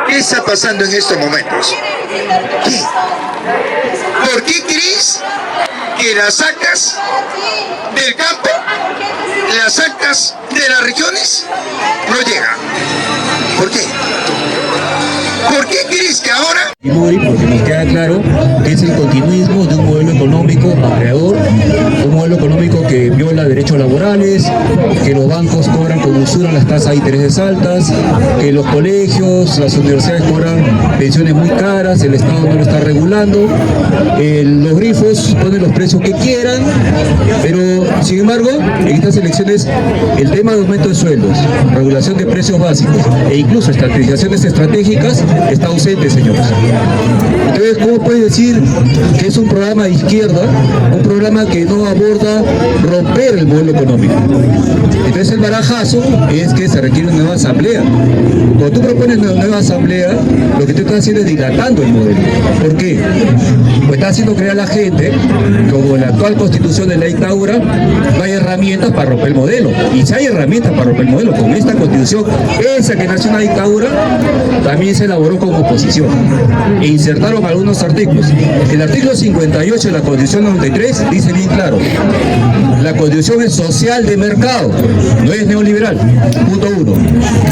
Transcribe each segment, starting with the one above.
¿Qué está pasando en estos momentos? ¿Qué? ¿Por qué crees que las sacas del campo, las sacas de las regiones, no llegan? ¿Por qué? ¿Por qué crees que ahora? Porque nos queda claro que es el continuismo de un modelo económico acreedor, un modelo económico que viola derechos laborales, que los bancos cobran con usura las tasas de intereses altas, que los colegios, las universidades cobran pensiones muy caras, el Estado no lo está regulando, los grifos ponen los precios que quieran, pero sin embargo en estas elecciones el tema de aumento de sueldos, regulación de precios básicos e incluso estrategizaciones estratégicas está ausente, señores. Entonces, ¿cómo puedes decir que es un programa de izquierda, un programa que no aborda romper el modelo económico? Entonces el barajazo es que se requiere una nueva asamblea. Cuando tú propones una nueva asamblea, lo que tú estás haciendo es dilatando el modelo. ¿Por qué? Pues estás haciendo creer a la gente, como la actual constitución de la dictadura, no hay herramientas para romper el modelo. Y si hay herramientas para romper el modelo, con esta constitución, esa que nació en la dictadura, también se elaboró como oposición. E insertaron algunos artículos. El artículo 58 de la Constitución 93 dice bien claro: la Constitución es social de mercado, no es neoliberal. Punto 1.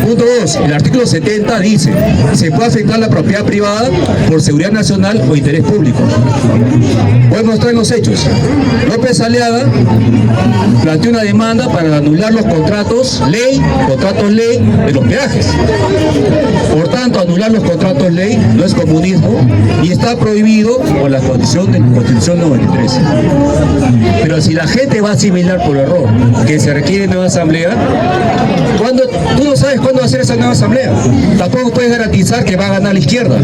Punto 2. El artículo 70 dice: se puede afectar la propiedad privada por seguridad nacional o interés público. Voy a mostrar los hechos. López Aliaga planteó una demanda para anular los contratos ley de los peajes. Por tanto, anular los contratos ley no es comunismo y está prohibido por la Constitución 93. Pero si la gente va a asimilar por error que se requiere nueva asamblea, tú no sabes cuándo va a ser esa nueva asamblea. Tampoco puedes garantizar que va a ganar la izquierda.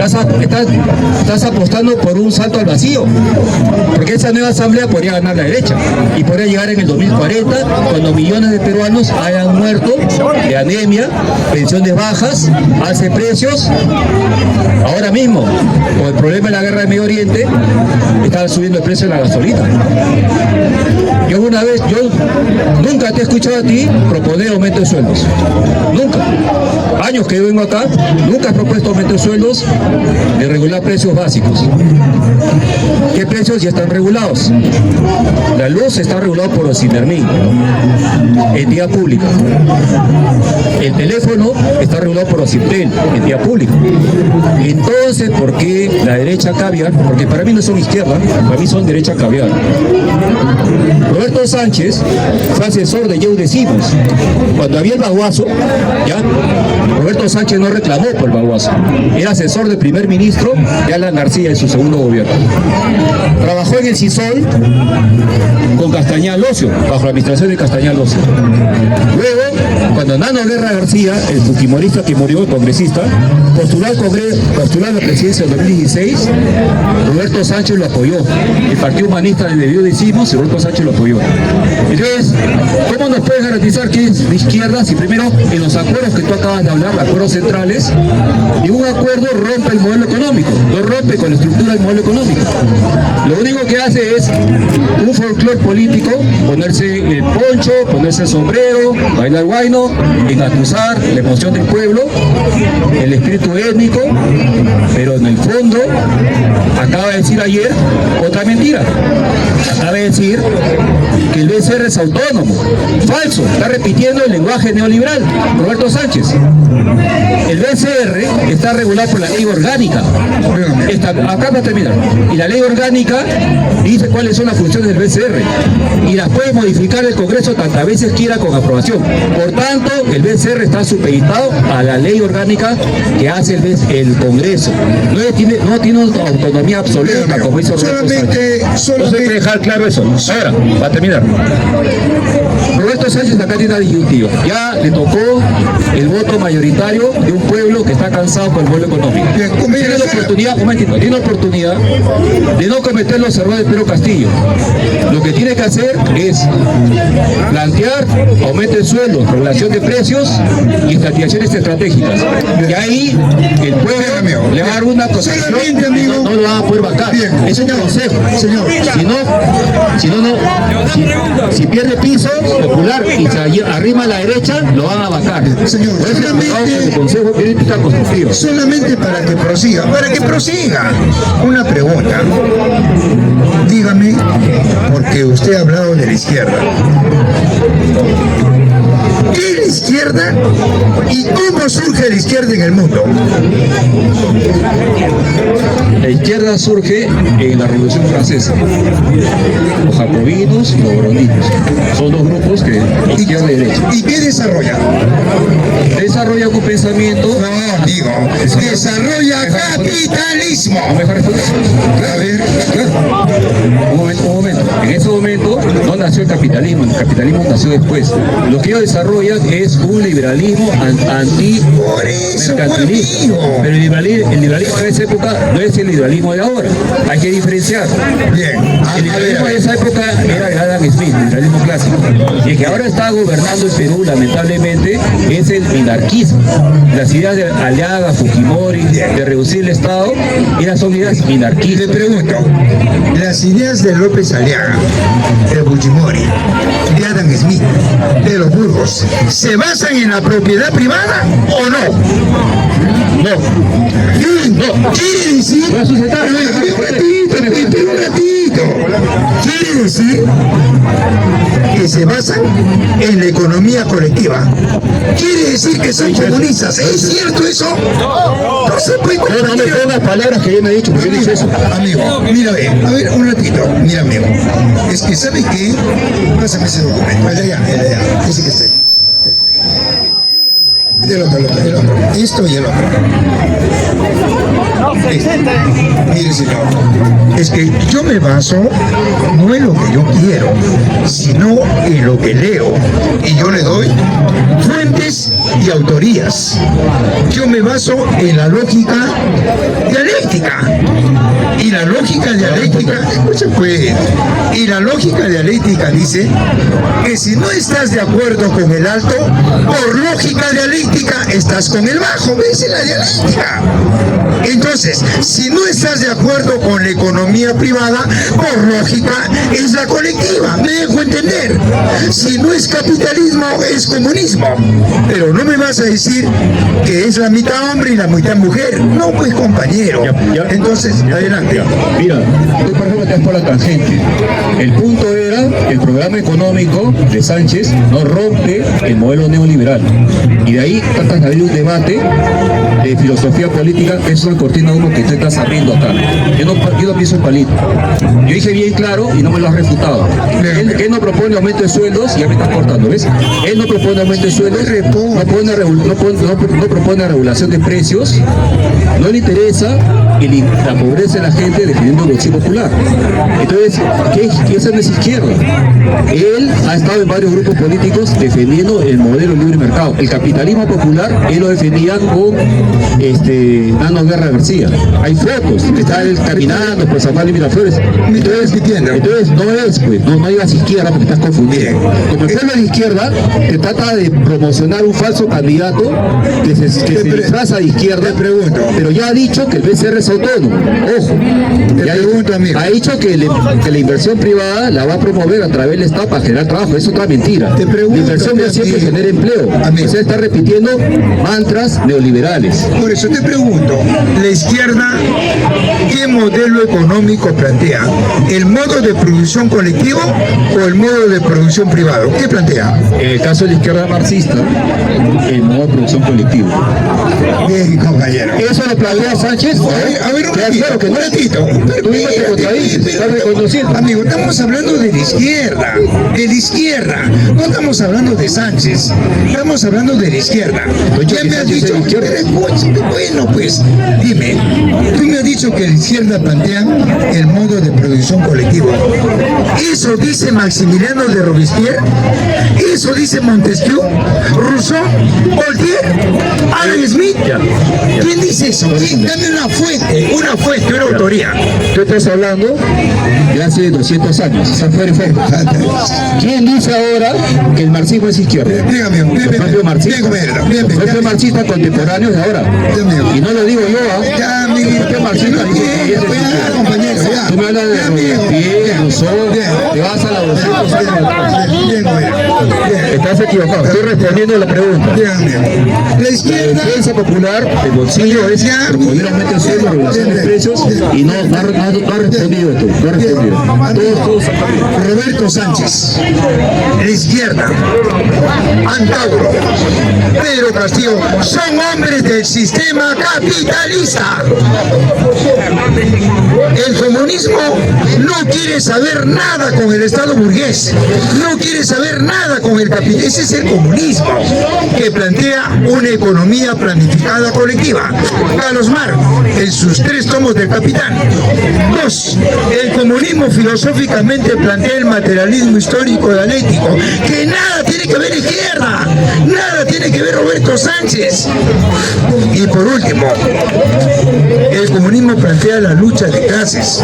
Estás apostando por un salto al vacío, porque esa nueva asamblea podría ganar la derecha y podría llegar en el 2040 cuando millones de peruanos hayan muerto de anemia, pensiones bajas, alza de precios. Ahora mismo, con el problema de la guerra de Medio Oriente, están subiendo el precio de la gasolina. Yo nunca te he escuchado a ti proponer aumento de sueldos. Nunca. Años que yo vengo acá, nunca has propuesto aumento de sueldos, de regular precios básicos. ¿Qué precios ya están regulados? La luz está regulada por los Cinermin, entidad pública. El teléfono está regulado por los Ciptel, entidad pública. Entonces, ¿por qué la derecha caviar? Porque para mí no son izquierda, para mí son derecha caviar. Roberto Sánchez fue asesor de Yehude Simons. Cuando había el baguazo, ¿ya? Roberto Sánchez no reclamó por el baguazo. Era asesor del primer ministro de Alan García en su segundo gobierno. Trabajó en el CISOL con Castañal Ocio, bajo la administración de Castañal Ocio. Luego, cuando Nano Guerra García, el fujimorista que murió, el congresista, postuló a la presidencia en 2016, Roberto Sánchez lo apoyó. El Partido Humanista le debió decimos y Roberto Sánchez lo apoyó. Entonces, ¿cómo nos puedes garantizar que es de izquierda si primero en los acuerdos que tú acabas de hablar, acuerdos centrales, ningún acuerdo rompe el modelo económico, lo rompe con la estructura del modelo económico? Lo único que hace es un folclore político, ponerse el poncho, ponerse el sombrero, bailar guayno, engatusar la emoción del pueblo, el espíritu étnico, pero en el fondo acaba de decir ayer otra mentira. Acaba de decir que el BCR es autónomo. Falso, está repitiendo el lenguaje neoliberal Roberto Sánchez. El BCR está regulado por la ley orgánica. Acá va a terminar. Y la ley orgánica dice cuáles son las funciones del BCR y las puede modificar el Congreso tantas veces quiera con aprobación. Por tanto, el BCR está supeditado a la ley orgánica que hace el Congreso. No tiene autonomía absoluta, como hizo Roberto Sánchez. No hay que dejar claro eso. Ahora, para terminar. Roberto Sánchez acá tiene una disyuntiva. Ya le tocó el voto mayoritario de un pueblo que está cansado por el modelo económico. Tiene la oportunidad de no cometer los errores de Pedro Castillo. Lo que tiene que hacer es plantear aumento de sueldos, regulación de precios y estrategizaciones estratégicas. Y ahí el pueblo le va a dar una protección, no lo va a poder vacar. Es un consejo. Si pierde piso popular, vacar, y si arrima a la derecha, lo van a vacar. Señor, Por eso el Consejo de Crítica Constructiva. solamente para que prosiga. Una pregunta. Dígame, porque usted ha hablado de la izquierda. ¿Qué es la izquierda y cómo surge la izquierda en el mundo? La izquierda surge en la Revolución Francesa. Los jacobinos y los boroninos. Son dos grupos que izquierda y derecha. ¿Y qué desarrolla? Desarrollan un pensamiento. No, amigo, desarrolla capitalismo. ¿No me deja responder? A ver, Un momento. En ese momento no nació el capitalismo nació después. Lo que ellos desarrollan es un liberalismo por eso, anti-mercantilismo. amigo. Pero el liberalismo de esa época no es el liberalismo de ahora. Hay que diferenciar. Bien, El liberalismo de esa época era de Adam Smith, el liberalismo clásico. Y el que ahora está gobernando el Perú, lamentablemente, es el minarquismo. Las ideas de Aliaga, Fujimori, de reducir el Estado, son ideas Le minarquistas. pregunto, las ideas de López Aliaga, de Fujimori, de Adam Smith, de los Burgos, ¿se basan en la propiedad privada o no? No. Quiere decir, Voy a sustentar. espera un ratito. Quiere decir que se basan en la economía colectiva. Quiere decir que son comunistas. ¿Es cierto eso? No se puede No me pongas palabras que yo me he dicho, porque yo he dicho eso. Amigo, mira, a ver, un ratito. Mira, amigo. Es que, ¿sabe qué? Pásame ese documento. El de allá. Ese que esté. El otro. Esto y el otro. Mire, señor, es que yo me baso no en lo que yo quiero, sino en lo que leo. Y yo le doy fuentes y autorías. Yo me baso en la lógica dialéctica. Y la lógica dialéctica, escucha pues, y la lógica dialéctica dice que si no estás de acuerdo con el alto, por lógica dialéctica estás con el bajo. ¿Ves? Es la dialéctica. Entonces, si no estás de acuerdo con la economía privada, por lógica es la colectiva. ¿Me dejo entender? Si no es capitalismo, es comunismo. Pero no me vas a decir que es la mitad hombre y la mitad mujer. No, pues, compañero. Entonces, adelante. Mira, tú por ejemplo te vas por la tangente. El punto era que el programa económico de Sánchez no rompe el modelo neoliberal. Y de ahí trata de abrir un debate de filosofía política, que es una cortina de humo que tú estás abriendo acá. Yo no pienso en palito. Yo dije bien claro y no me lo has refutado. Él no propone aumento de sueldos, ya me estás cortando, ¿ves? Él no propone aumento de sueldos, no propone regulación de precios, no le interesa la pobreza de la gente defendiendo el bolsillo popular. Entonces, ¿qué es esa izquierda? Él ha estado en varios grupos políticos defendiendo el modelo libre mercado. El capitalismo popular, él lo defendía con Nano Guerra García. Hay fotos, está él caminando por San Juan de Miraflores. Entonces no es, pues, no digas izquierda porque estás confundido. Como el pueblo de izquierda te trata de promocionar un falso candidato que se disfraza de izquierda, pero ya ha dicho que el BCR es autónomo. Ojo, ha dicho que la inversión privada la va a promover a través del Estado para generar trabajo. Es otra mentira. La inversión no siempre genera empleo. Usted está repitiendo mantras neoliberales. Por eso te pregunto, la izquierda, ¿qué modelo económico plantea? ¿El modo de producción colectivo o el modo de producción privado? ¿Qué plantea? En el caso de la izquierda marxista, el modo de producción colectivo. Bien, compañero. ¿Eso lo plantea Sánchez? A ver, Claro que no. Tú mismo te contradices, estás reconociendo. Amigo, estamos hablando de la izquierda, no estamos hablando de Sánchez, estamos hablando de la izquierda. Ya me has dicho, bueno, pues, dime, tú me has dicho que la izquierda plantea el modo de producción colectivo. ¿Eso dice Maximiliano de Robespierre? ¿Eso dice Montesquieu? ¿Rousseau? ¿Voltaire? ¿Adam Smith? ¿Quién dice eso? Dame una fuente, una autoría. Tú estás hablando de hace 200 años. ¿Quién dice ahora que el marxismo es izquierda? Dígame, Los propios marxistas contemporáneos de ahora. Y no lo digo yo, Ya, amigo. Los propios marxistas Compañero, ya. Tú me hablas de Robespierre, Rousseau, te vas a la 200 años atrás. Estás equivocado, estoy respondiendo a la pregunta. Dígame. La La izquierda... defensa popular, el bolsillo es proponer aumento de sueldo, regulación de precios y no ha respondido tú, no ha respondido. Todos Roberto Sánchez, la izquierda, Antauro, Pedro Castillo, son hombres del sistema capitalista. El comunismo no quiere saber nada con el Estado burgués, no quiere saber nada con el capital. Ese es el comunismo, que plantea una economía planificada colectiva. Carlos Marx, en sus 3 tomos del Capital. 2. El comunismo filosóficamente plantea el materialismo histórico dialéctico, que nada tiene que ver izquierda, nada tiene que ver Roberto Sánchez. Y por último, el comunismo plantea la lucha de clases,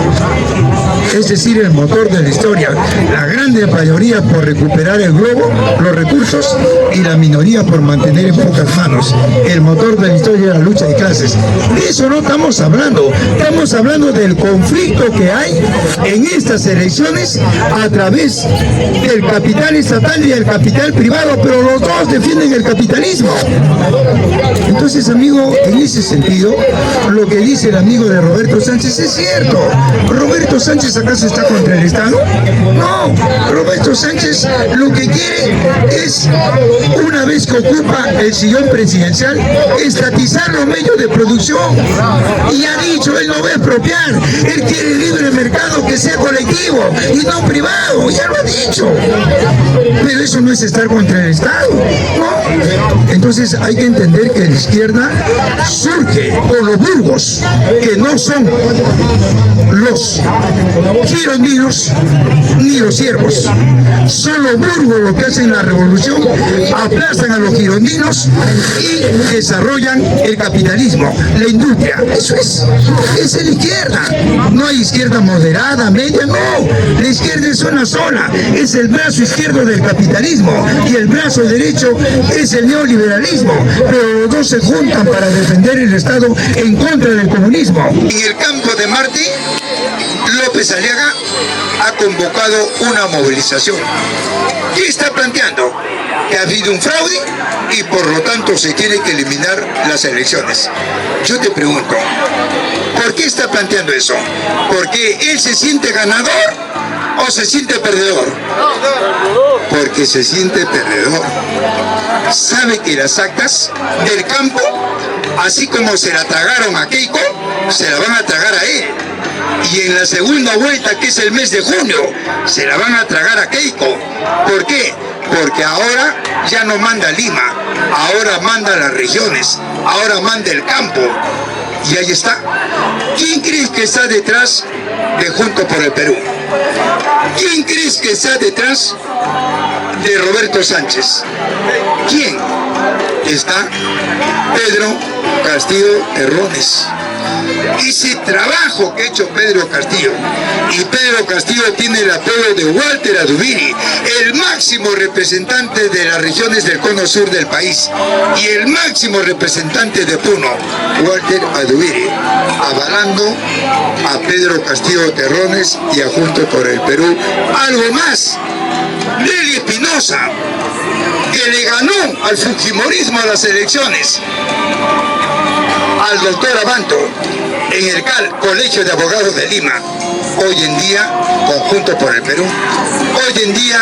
es decir, el motor de la historia, la grande mayoría por recuperar el globo, los recursos, y la minoría por mantener en pocas manos. El motor de la historia es la lucha de clases. De eso no estamos hablando, estamos hablando del conflicto que hay en estas elecciones a través del capital estatal y del capital privado, pero los dos defienden el capitalismo. Entonces, amigo, en ese sentido, lo que dice el amigo de Roberto Sánchez es cierto. ¿Roberto Sánchez acaso está contra el Estado? No, Roberto Sánchez lo que quiere es, una vez que ocupa el sillón presidencial, estatizar los medios de producción. Y ha dicho, él no va a expropiar, él quiere libre mercado que sea colectivo y no privado, ya lo ha dicho. Pero eso no es estar contra el Estado, ¿no? Entonces hay que entender que la izquierda surge por los burgos, que no son los girondinos ni los siervos. Son los burgos los que hacen la revolución, aplastan a los girondinos y desarrollan el capitalismo, la industria. Eso es la izquierda. No hay izquierda moderada, media, no. La izquierda es una sola, es el brazo izquierdo del capitalismo y el brazo derecho es el neoliberalismo, pero los dos se juntan para defender el Estado en contra del comunismo. En el campo de Marte, López Aliaga ha convocado una movilización. ¿Qué está planteando? Que ha habido un fraude y por lo tanto se tiene que eliminar las elecciones. Yo te pregunto, ¿por qué está planteando eso? ¿Porque él se siente ganador o se siente perdedor? Porque se siente perdedor. Sabe que las actas del campo, así como se la tragaron a Keiko, se la van a tragar a él. Y en la segunda vuelta, que es el mes de junio, se la van a tragar a Keiko. ¿Por qué? Porque ahora ya no manda Lima, ahora manda las regiones, ahora manda el campo. Y ahí está. ¿Quién crees que está detrás de Juntos por el Perú? ¿Quién crees que está detrás de Roberto Sánchez? ¿Quién? Está Pedro Castillo Terrones. Ese trabajo que ha hecho Pedro Castillo, y Pedro Castillo tiene el apoyo de Walter Adubiri, el máximo representante de las regiones del cono sur del país, y el máximo representante de Puno, Walter Adubiri, avalando a Pedro Castillo Terrones y a Juntos por el Perú. Algo más, Nelly Espinosa, que le ganó al fujimorismo a las elecciones, al doctor Abanto, en el Colegio de Abogados de Lima, hoy en día con Juntos por el Perú, hoy en día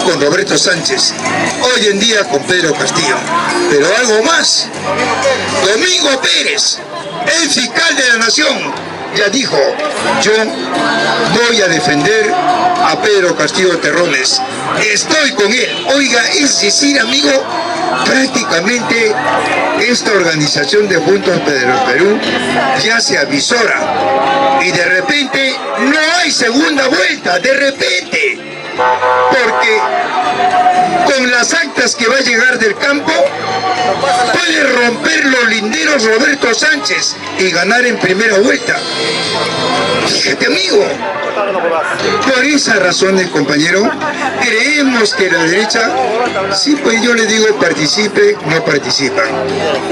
con Roberto Sánchez, hoy en día con Pedro Castillo. Pero algo más, Domingo Pérez, el fiscal de la Nación, ya dijo, yo voy a defender a Pedro Castillo Terrones, estoy con él. Oiga, es decir, amigo, prácticamente esta organización de Juntos por el Perú ya se avisora y de repente no hay segunda vuelta, de repente, porque con las actas que va a llegar del campo puede romper los linderos Roberto Sánchez y ganar en primera vuelta. Fíjate, amigo. Por esa razón, el compañero, creemos que la derecha, sí, pues yo le digo participe, no participan.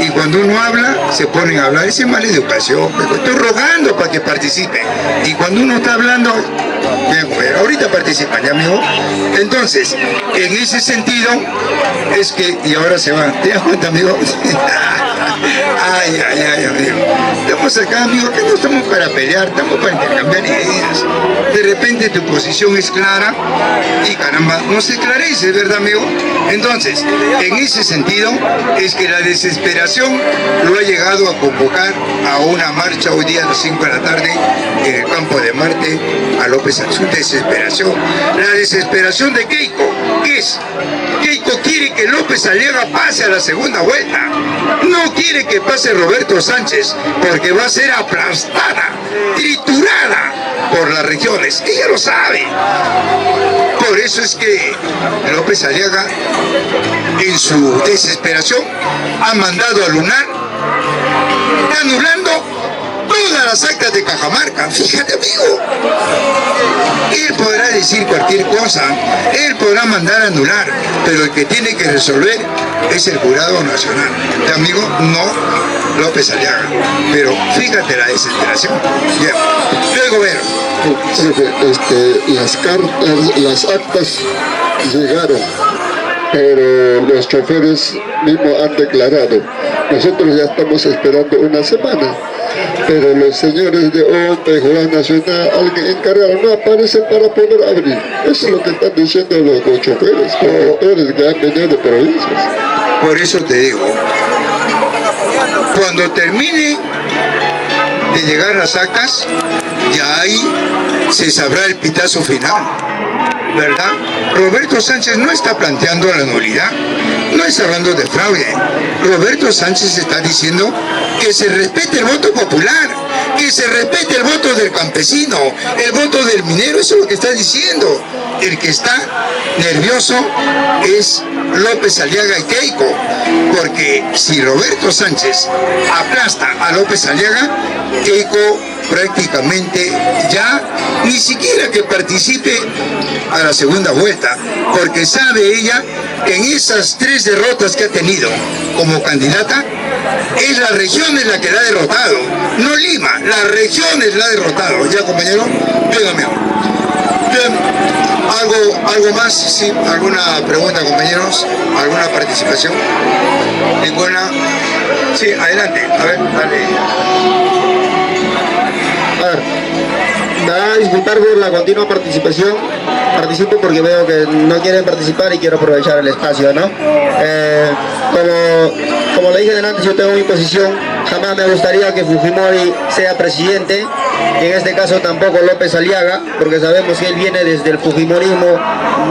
Y cuando uno habla, se ponen a hablar. Esa es mala educación. Estoy rogando para que participe. Y cuando uno está hablando, Bien, bueno, ahorita participan, ¿ya, amigo? Entonces, en ese sentido, es que, y ahora se va, ¿te das cuenta, amigo? Ay, amigo. Estamos acá, amigo, que no estamos para pelear, estamos para intercambiar ideas. De repente tu posición es clara y caramba, no se esclarece, ¿verdad, amigo? Entonces, en ese sentido, es que la desesperación lo ha llegado a convocar a una marcha hoy día a las 5 de la tarde en el campo de Marte a López Sánchez. Su desesperación. La desesperación de Keiko, ¿qué es? Keiko quiere que López Aliaga pase a la segunda vuelta. No quiere que pase Roberto Sánchez porque va a ser aplastada, triturada por las regiones. Ella lo sabe. Por eso es que López Aliaga, en su desesperación, ha mandado a Lunar, anulando todas las actas de Cajamarca. Fíjate, amigo. Él podrá decir cualquier cosa, él podrá mandar a anular, pero el que tiene que resolver es el Jurado Nacional. Y, amigo, no López Aliaga. Pero fíjate la desesperación. Bien. Luego ver. Las actas llegaron, pero los choferes mismos han declarado. Nosotros ya estamos esperando una semana, pero los señores de OMP, Jurado Nacional, alguien encargado, no aparecen para poder abrir. Eso es lo que están diciendo los choferes, conductores que han venido de provincias. Por eso te digo, cuando termine de llegar las actas, ya ahí se sabrá el pitazo final, ¿verdad? Roberto Sánchez no está planteando la nulidad, no está hablando de fraude. Roberto Sánchez está diciendo que se respete el voto popular, que se respete el voto del campesino, el voto del minero. Eso es lo que está diciendo. El que está nervioso es López Aliaga y Keiko, porque si Roberto Sánchez aplasta a López Aliaga, Keiko prácticamente ya ni siquiera que participe a la segunda vuelta, porque sabe ella que en esas 3 derrotas que ha tenido como candidata, es la región en la que la ha derrotado, no Lima, la región es la ha derrotado. ¿Ya, compañero? Bien, amigo. Bien. ¿Algo más? Sí, ¿alguna pregunta, compañeros? ¿Alguna participación? ¿Ninguna? Sí, adelante. A ver, dale. A ver, me va a disculpar por la continua participación. Participo porque veo que no quieren participar y quiero aprovechar el espacio, ¿no? Como le dije antes, yo tengo mi posición. Jamás me gustaría que Fujimori sea presidente. En este caso tampoco López Aliaga, porque sabemos que él viene desde el fujimorismo,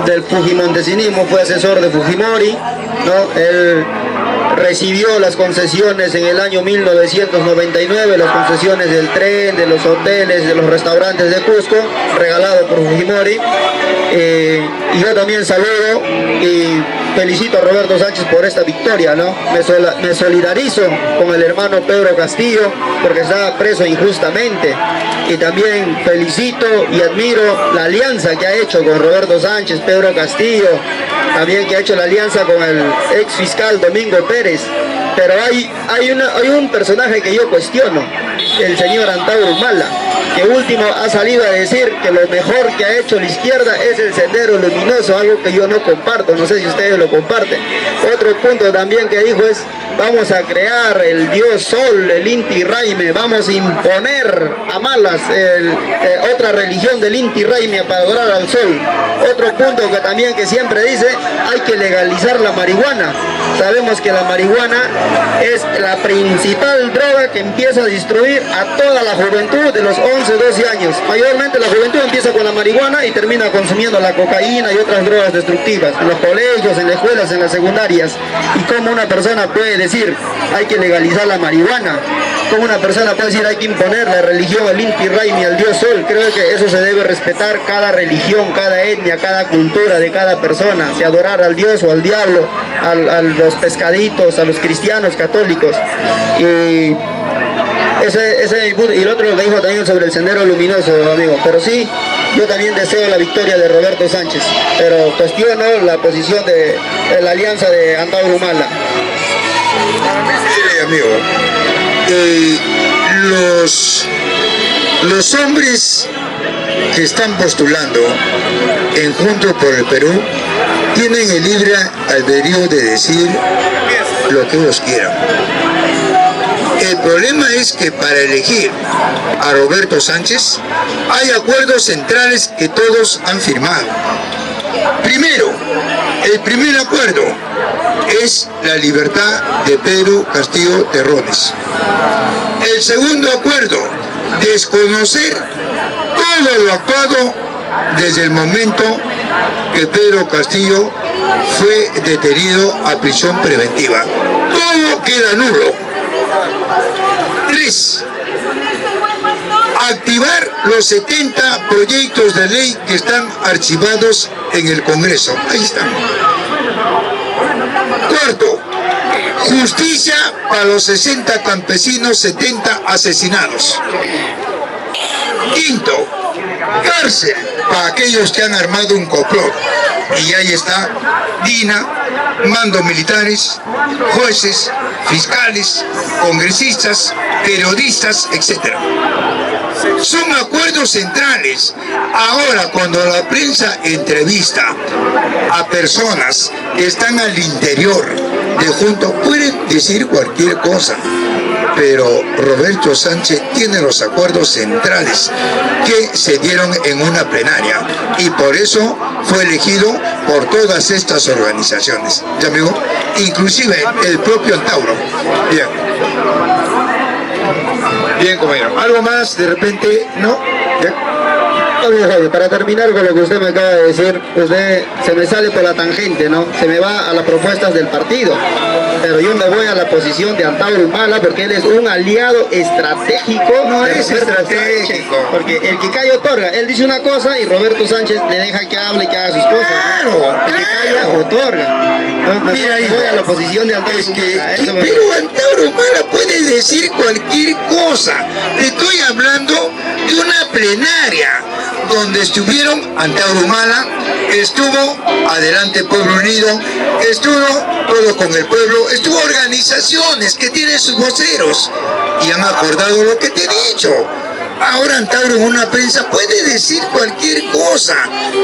del fujimontesinismo, fue asesor de Fujimori, ¿no? Él recibió las concesiones en el año 1999, las concesiones del tren, de los hoteles, de los restaurantes de Cusco, regalado por Fujimori. Y yo también saludo y felicito a Roberto Sánchez por esta victoria, ¿no? Me solidarizo con el hermano Pedro Castillo porque está preso injustamente. Y también felicito y admiro la alianza que ha hecho con Roberto Sánchez, Pedro Castillo, también que ha hecho la alianza con el ex fiscal Domingo Pérez. Pero hay un personaje que yo cuestiono, el señor Antauro Humala, que último ha salido a decir que lo mejor que ha hecho la izquierda es el Sendero Luminoso, algo que yo no comparto, no sé si ustedes lo comparten. Otro punto también que dijo es: vamos a crear el Dios Sol, el Inti Raymi, vamos a imponer a malas otra religión del Inti Raymi para adorar al Sol. Otro punto que también que siempre dice: hay que legalizar la marihuana. Sabemos que la marihuana es la principal droga que empieza a destruir a toda la juventud de los 11, 12 años. Mayormente la juventud empieza con la marihuana y termina consumiendo la cocaína y otras drogas destructivas en los colegios, en las escuelas, en las secundarias. Y cómo una persona puede decir hay que legalizar la marihuana, cómo una persona puede decir hay que imponer la religión, el Inti Raymi, al Dios Sol. Creo que eso se debe respetar, cada religión, cada etnia, cada cultura de cada persona, si adorar al Dios o al diablo, a los pescaditos, a los cristianos católicos. Y y el otro lo que dijo también sobre el Sendero Luminoso, amigo. Pero sí, yo también deseo la victoria de Roberto Sánchez, pero cuestiono la posición de la alianza de Antauro Humala. Mire, amigo, los hombres que están postulando en Juntos por el Perú tienen el libre albedrío de decir lo que ellos quieran. El problema es que para elegir a Roberto Sánchez hay acuerdos centrales que todos han firmado. Primero, el primer acuerdo es la libertad de Pedro Castillo Terrones. El segundo acuerdo, desconocer todo lo actuado desde el momento que Pedro Castillo fue detenido a prisión preventiva. Todo queda nulo. 3. Activar los 70 proyectos de ley que están archivados en el Congreso. Ahí están. 4. Justicia para los 60 campesinos, 70 asesinados. 5. Cárcel para aquellos que han armado un complot. Y ahí está DINA, mandos militares, jueces, fiscales, congresistas, periodistas, etc. Son acuerdos centrales. Ahora, cuando la prensa entrevista a personas que están al interior de Juntos, pueden decir cualquier cosa, pero Roberto Sánchez tiene los acuerdos centrales que se dieron en una plenaria y por eso fue elegido por todas estas organizaciones. ¿Ya, amigo? Inclusive el propio Antauro. Bien. Bien, compañero. ¿Algo más de repente? ¿No? Bien. Para terminar con lo que usted me acaba de decir, usted se me sale por la tangente, ¿no? Se me va a las propuestas del partido. Pero yo me voy a la posición de Antauro Humala porque él es un aliado estratégico. No de es Roberto estratégico. Sánchez, porque el que calla otorga. Él dice una cosa y Roberto Sánchez le deja que hable, que haga sus cosas. Claro, El que calla otorga. Entonces, mira, voy a la posición de Antauro Humala. Eso me- pero Antauro Humala puede decir cualquier cosa. Te estoy hablando de una plenaria donde estuvieron Antauro Humala, estuvo Adelante Pueblo Unido, estuvo Todo con el Pueblo, estuvo organizaciones que tienen sus voceros y han acordado lo que te he dicho. Ahora Antauro en una prensa puede decir cualquier cosa,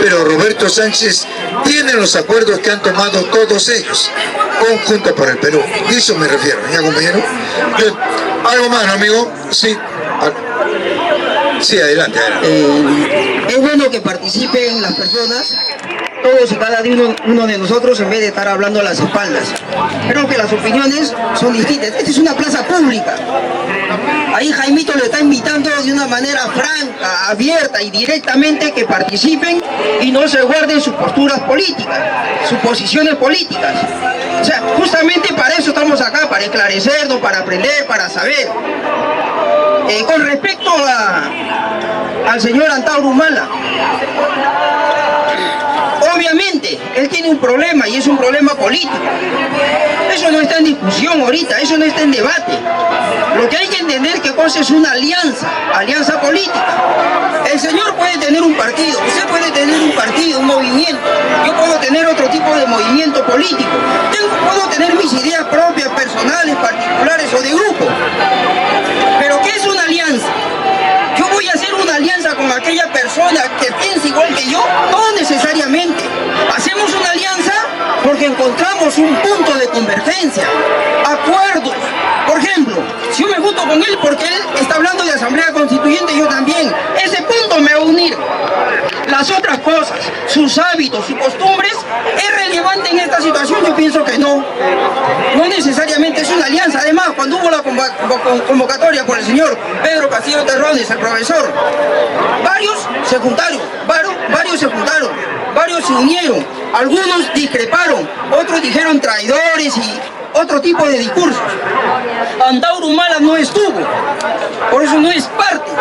pero Roberto Sánchez tiene los acuerdos que han tomado todos ellos, Juntos por el Perú. Y eso me refiero, ¿ya, compañero? Bien. ¿Algo más, amigo? Sí. Sí, adelante, adelante. Es bueno que participen las personas, todos y cada uno de nosotros, en vez de estar hablando a las espaldas. Creo que las opiniones son distintas. Esta es una plaza pública. Ahí Jaimito le está invitando de una manera franca, abierta y directamente que participen y no se guarden sus posturas políticas, sus posiciones políticas. O sea, justamente para eso estamos acá, para esclarecernos, para aprender, para saber. Con respecto al señor Antauro Humala, obviamente él tiene un problema y es un problema político. Eso no está en discusión ahorita, eso no está en debate. Lo que hay que entender que cosa es una alianza política. El señor puede tener un partido, usted puede tener un partido, un movimiento. Yo puedo tener otro tipo de movimiento político. Puedo tener mis ideas propias, personales, particulares o de grupo. Pero ¿qué es una alianza? Yo voy a hacer una alianza con aquella persona que piensa igual que yo, no necesariamente. Hacemos una alianza porque encontramos un punto de convergencia, acuerdos. Por ejemplo, si yo me junto con él porque él está hablando de asamblea constituyente, yo también. Ese punto me va a unir. Las otras cosas, sus hábitos, sus costumbres, ¿es relevante en esta situación? Yo pienso que no. No necesariamente es una alianza. Además, cuando hubo la convocatoria por el señor Pedro Castillo Terrones, el profesor, varios se juntaron, varios se unieron, algunos discreparon, otros dijeron traidores y otro tipo de discursos. Antauro Humala no estuvo, por eso no es parte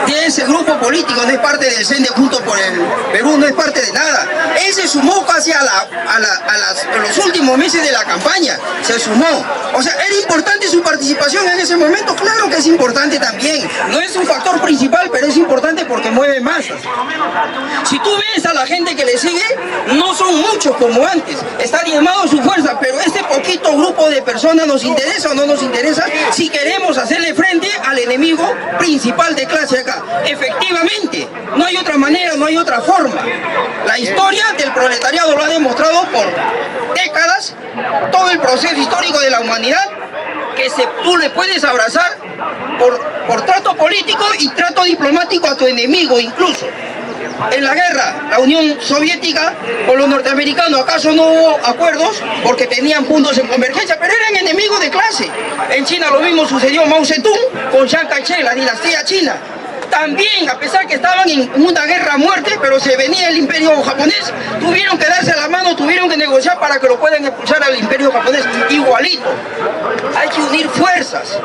de ese grupo político, no es parte del CND Juntos por el Perú, no es parte de nada. Él se sumó casi a los últimos meses de la campaña, se sumó. O sea, ¿era importante su participación en ese momento? Claro que es importante también. No es un factor principal, pero es importante porque mueve masas. Si tú ves a la gente que le sigue, no son muchos como antes. Está diezmado su fuerza, pero este poquito grupo de personas nos interesa o no nos interesa si queremos hacerle frente al enemigo principal de clase acá. Efectivamente, no hay otra manera, no hay otra forma. La historia del proletariado lo ha demostrado por décadas, todo el proceso histórico de la humanidad, que tú le puedes abrazar por trato político y trato diplomático a tu enemigo incluso. En la guerra, la Unión Soviética con los norteamericanos, ¿acaso no hubo acuerdos? Porque tenían puntos en convergencia, pero eran enemigos de clase. En China lo mismo sucedió Mao Zedong con Chiang Kai-shek, la dinastía china. También, a pesar que estaban en una guerra a muerte, pero se venía el imperio japonés, tuvieron que darse la mano, tuvieron que negociar para que lo puedan expulsar al imperio japonés. Igualito. Hay que unir fuerzas.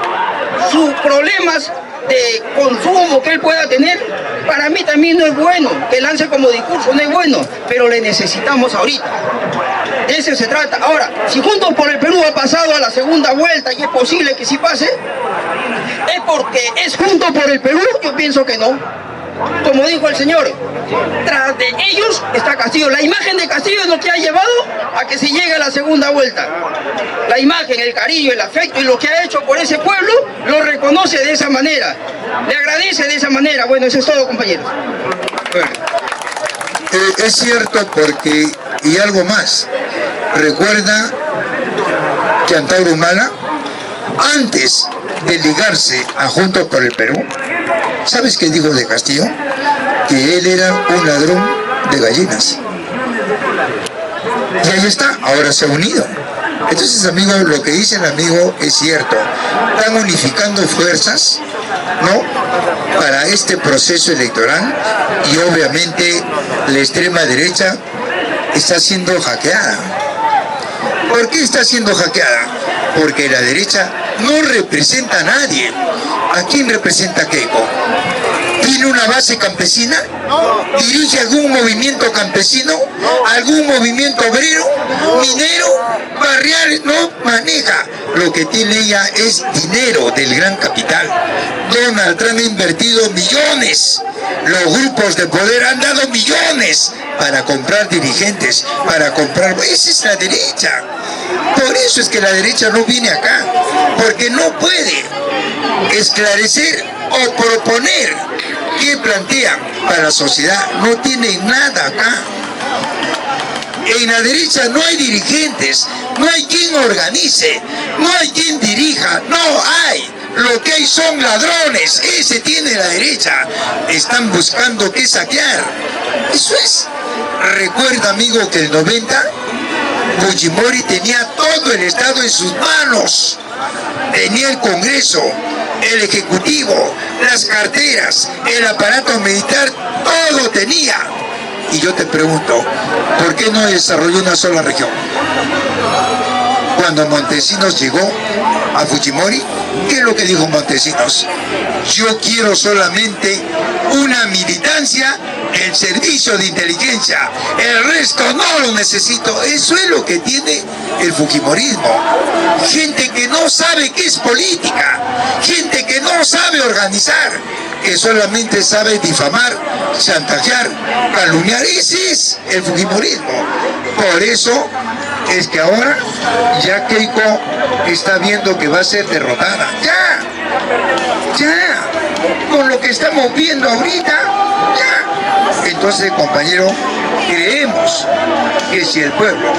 Sus problemas de consumo que él pueda tener, para mí también no es bueno, que lance como discurso, no es bueno, pero le necesitamos ahorita. De eso se trata. Ahora, si Juntos por el Perú ha pasado a la segunda vuelta y es posible que sí pase, ¿es porque es Juntos por el Perú? Yo pienso que no. Como dijo el señor, tras de ellos está Castillo. La imagen de Castillo es lo que ha llevado a que se llegue a la segunda vuelta. La imagen, el cariño, el afecto y lo que ha hecho por ese pueblo, lo reconoce de esa manera, le agradece de esa manera. Bueno, eso es todo, compañeros. Bueno, es cierto porque, y algo más, recuerda que Antauro Humala, antes de ligarse a Juntos por el Perú, ¿sabes qué dijo de Castillo? Que él era un ladrón de gallinas. Y ahí está, ahora se ha unido. Entonces, amigo, lo que dice el amigo es cierto. Están unificando fuerzas, ¿no?, para este proceso electoral, y obviamente la extrema derecha está siendo hackeada. ¿Por qué está siendo hackeada? Porque la derecha no representa a nadie. ¿A quién representa Keiko? ¿Tiene una base campesina? ¿Dirige algún movimiento campesino? ¿Algún movimiento obrero? ¿Minero? ¿Barrial? No maneja. Lo que tiene ella es dinero del gran capital. Donald Trump ha invertido millones. Los grupos de poder han dado millones para comprar dirigentes, para comprar... Esa es la derecha. Por eso es que la derecha no viene acá, porque no puede esclarecer o proponer qué plantean para la sociedad. No tienen nada acá. En la derecha no hay dirigentes, no hay quien organice, no hay quien dirija, no hay. Lo que hay son ladrones, ese tiene la derecha. Están buscando qué saquear. Eso es. Recuerda, amigo, que el 90 Fujimori tenía todo el Estado en sus manos. Tenía el Congreso, el Ejecutivo, las carteras, el aparato militar, todo tenía. Y yo te pregunto, ¿por qué no desarrolló una sola región? Cuando Montesinos llegó a Fujimori, ¿qué es lo que dijo Montesinos? Yo quiero solamente una militancia, el servicio de inteligencia, el resto no lo necesito. Eso es lo que tiene el fujimorismo. Gente que no sabe qué es política, gente que no sabe organizar, que solamente sabe difamar, chantajear, calumniar. Ese es el fujimorismo. Por eso es que ahora ya Keiko está viendo que va a ser derrotada. Ya, con lo que estamos viendo ahorita, ya. Entonces, compañero, creemos que si el pueblo,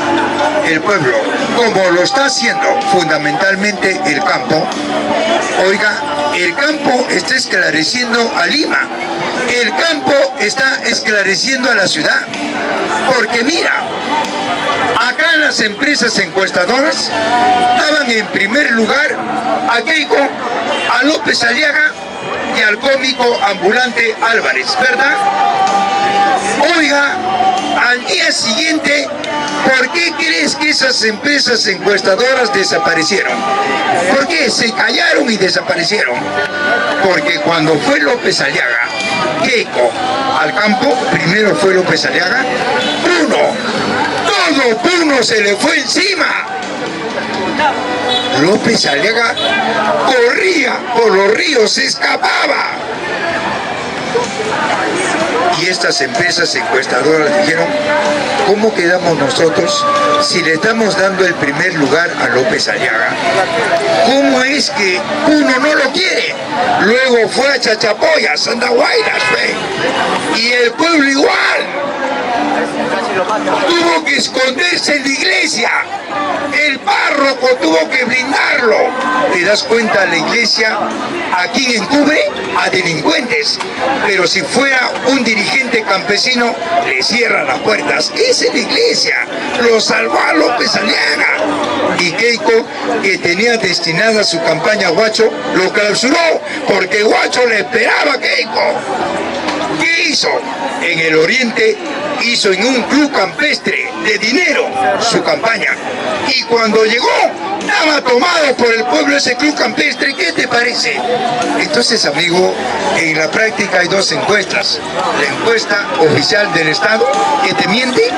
como lo está haciendo fundamentalmente el campo, oiga, el campo está esclareciendo a Lima, el campo está esclareciendo a la ciudad, porque mira, acá las empresas encuestadoras daban en primer lugar a Keiko, a López Aliaga y al cómico ambulante Álvarez, ¿verdad? Oiga, al día siguiente, ¿por qué crees que esas empresas encuestadoras desaparecieron? ¿Por qué? Se callaron y desaparecieron. Porque cuando fue López Aliaga, Keiko, al campo, primero fue López Aliaga, todo Puno se le fue encima. López Aliaga corría por los ríos, se escapaba. Y estas empresas encuestadoras dijeron, ¿cómo quedamos nosotros si le estamos dando el primer lugar a López Aliaga? ¿Cómo es que uno no lo quiere? luego fue a Chachapoyas, Andahuaylas, fue. Y el pueblo igual. Tuvo que esconderse en la iglesia. El párroco tuvo que blindarlo. ¿Te das cuenta? La iglesia, ¿a quién encubre? A delincuentes. Pero si fuera un dirigente campesino, le cierran las puertas. Esa es la iglesia. Lo salvó a López Aliaga. Y Keiko, que tenía destinada su campaña a Huacho, lo clausuró porque Huacho le esperaba a Keiko. ¿Qué hizo? En el oriente hizo en un club campestre de dinero su campaña. Y cuando llegó, estaba tomado por el pueblo ese club campestre. ¿Qué te parece? Entonces, amigo, en la práctica hay dos encuestas. La encuesta oficial del Estado, que te miente,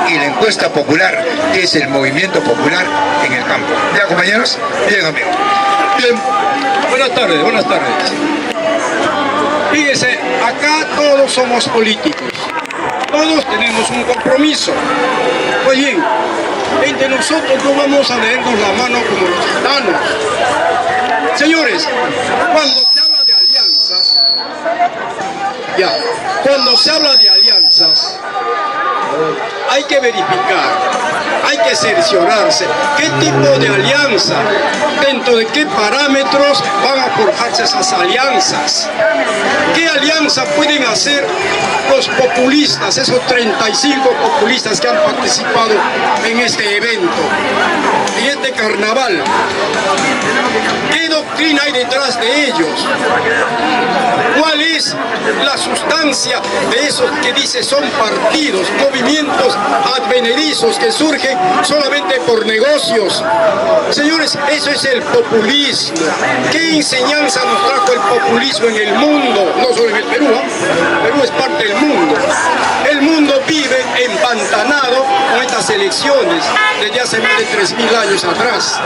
y la encuesta popular, que es el movimiento popular en el campo. ¿Ya, compañeros? Bien, amigo. Bien. Buenas tardes, buenas tardes. Fíjese, acá todos somos políticos, todos tenemos un compromiso. Pues bien, entre nosotros no vamos a leernos la mano como los gitanos. Señores, cuando se habla de alianzas, cuando se habla de alianzas, hay que verificar, hay que cerciorarse qué tipo de alianza, dentro de qué parámetros van a forjarse esas alianzas, qué alianza pueden hacer los populistas, esos 35 populistas que han participado en este evento, en este carnaval. ¿Qué doctrina hay detrás de ellos? ¿Cuál es la sustancia de esos que dice son partidos, movimientos advenedizos que surgen solamente por negocios? Señores, eso es el populismo. ¿Qué enseñanza nos trajo el populismo en el mundo? No solo en el Perú, Perú es parte del mundo. El mundo vive empantanado con estas elecciones desde hace más de 3.000 años atrás.